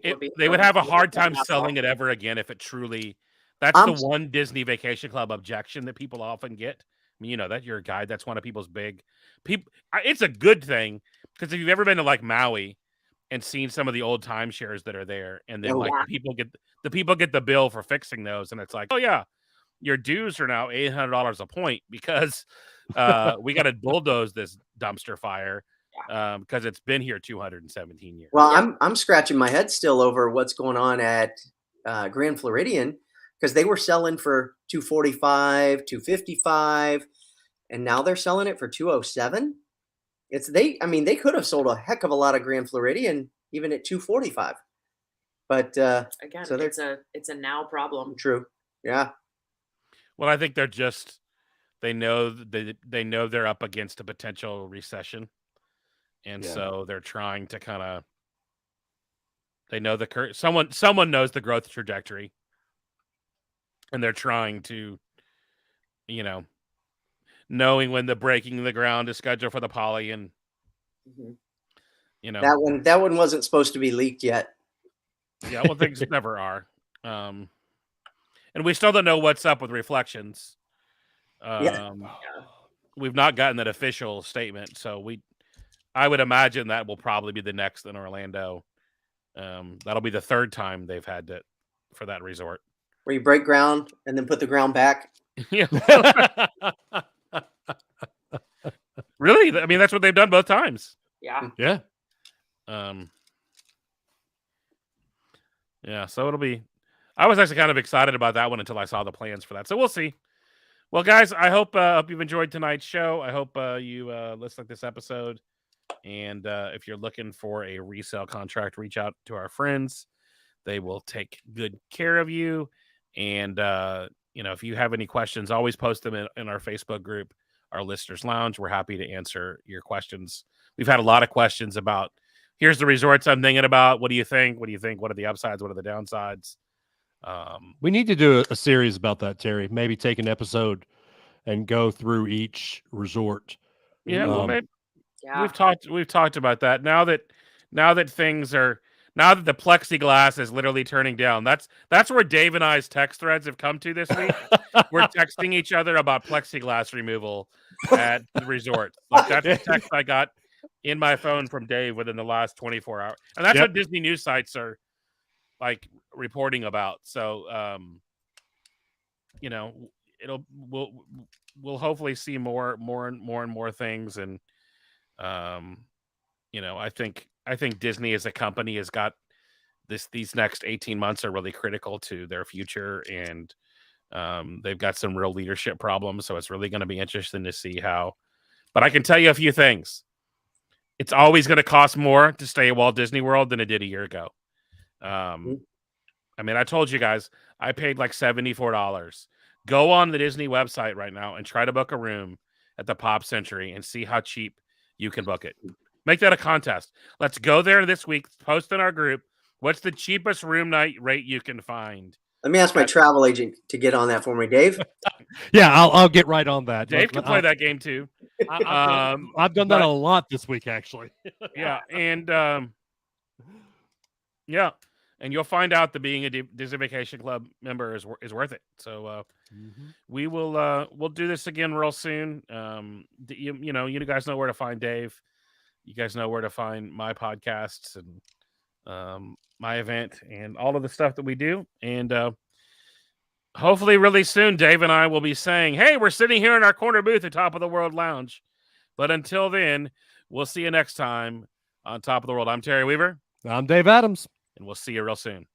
they would have a hard time selling it ever again if it truly. That's the one Disney Vacation Club objection that people often get. I mean, that you're a guide. That's one of people's big people. It's a good thing, because if you've ever been to like Maui and seen some of the old timeshares that are there, and then the people get the bill for fixing those, and it's like, oh yeah, your dues are now $800 a point because we got to bulldoze this dumpster fire because it's been here 217 years. Well, I'm scratching my head still over what's going on at Grand Floridian, because they were selling for $245, $255, and now they're selling it for $207. They could have sold a heck of a lot of Grand Floridian even at $245. But again, so it's a now problem. True. Yeah. Well, I think they know they're up against a potential recession, and so they're trying to kind of. They know someone knows the growth trajectory, and they're trying to, knowing when the breaking the ground is scheduled for the poly, and that one wasn't supposed to be leaked yet. Yeah, well, things never are, and we still don't know what's up with Reflections. We've not gotten that official statement, so I would imagine that will probably be the next in Orlando. That'll be the third time they've had it for that resort. Where you break ground and then put the ground back. Yeah. Really? I mean, that's what they've done both times. Yeah. Yeah. Yeah. So it'll be. I was actually kind of excited about that one until I saw the plans for that. So we'll see. Well, guys, I hope you've enjoyed tonight's show. I hope you listen to this episode. And if you're looking for a resale contract, reach out to our friends. They will take good care of you. And, if you have any questions, always post them in our Facebook group, our Listeners Lounge. We're happy to answer your questions. We've had a lot of questions about, here's the resorts I'm thinking about. What do you think? What do you think? What are the upsides? What are the downsides? We need to do a series about that, Terry. Maybe take an episode and go through each resort. Yeah, maybe. Yeah. We've talked about that. Now that the plexiglass is literally turning down. That's where Dave and I's text threads have come to this week. We're texting each other about plexiglass removal at the resort. Like, that's the text I got. in my phone from Dave within the last 24 hours. And that's Yep. what Disney news sites are like reporting about. So, you know, we'll hopefully see more and more things. And, you know, I think Disney as a company has got these next 18 months are really critical to their future. And, they've got some real leadership problems. So it's really going to be interesting to see how, but I can tell you a few things. It's always going to cost more to stay at Walt Disney World than it did a year ago. I mean, I told you guys, I paid like $74. Go on the Disney website right now and try to book a room at the Pop Century and see how cheap you can book it. Make that a contest. Let's go there this week. Post in our group. What's the cheapest room night rate you can find? Let me ask my travel agent to get on that for me, Dave. Yeah, I'll get right on that. Dave can play that game too. I've done that a lot this week, actually. Yeah, and yeah, and you'll find out that being a Disney Vacation Club member is worth it. So we will we'll do this again real soon. You know, you guys know where to find Dave. You guys know where to find my podcasts and my event and all of the stuff that we do. And hopefully really soon, Dave and I will be saying, hey, we're sitting here in our corner booth at Top of the World Lounge. But until then, we'll see you next time on Top of the World. I'm Terry Weaver. I'm Dave Adams. And we'll see you real soon.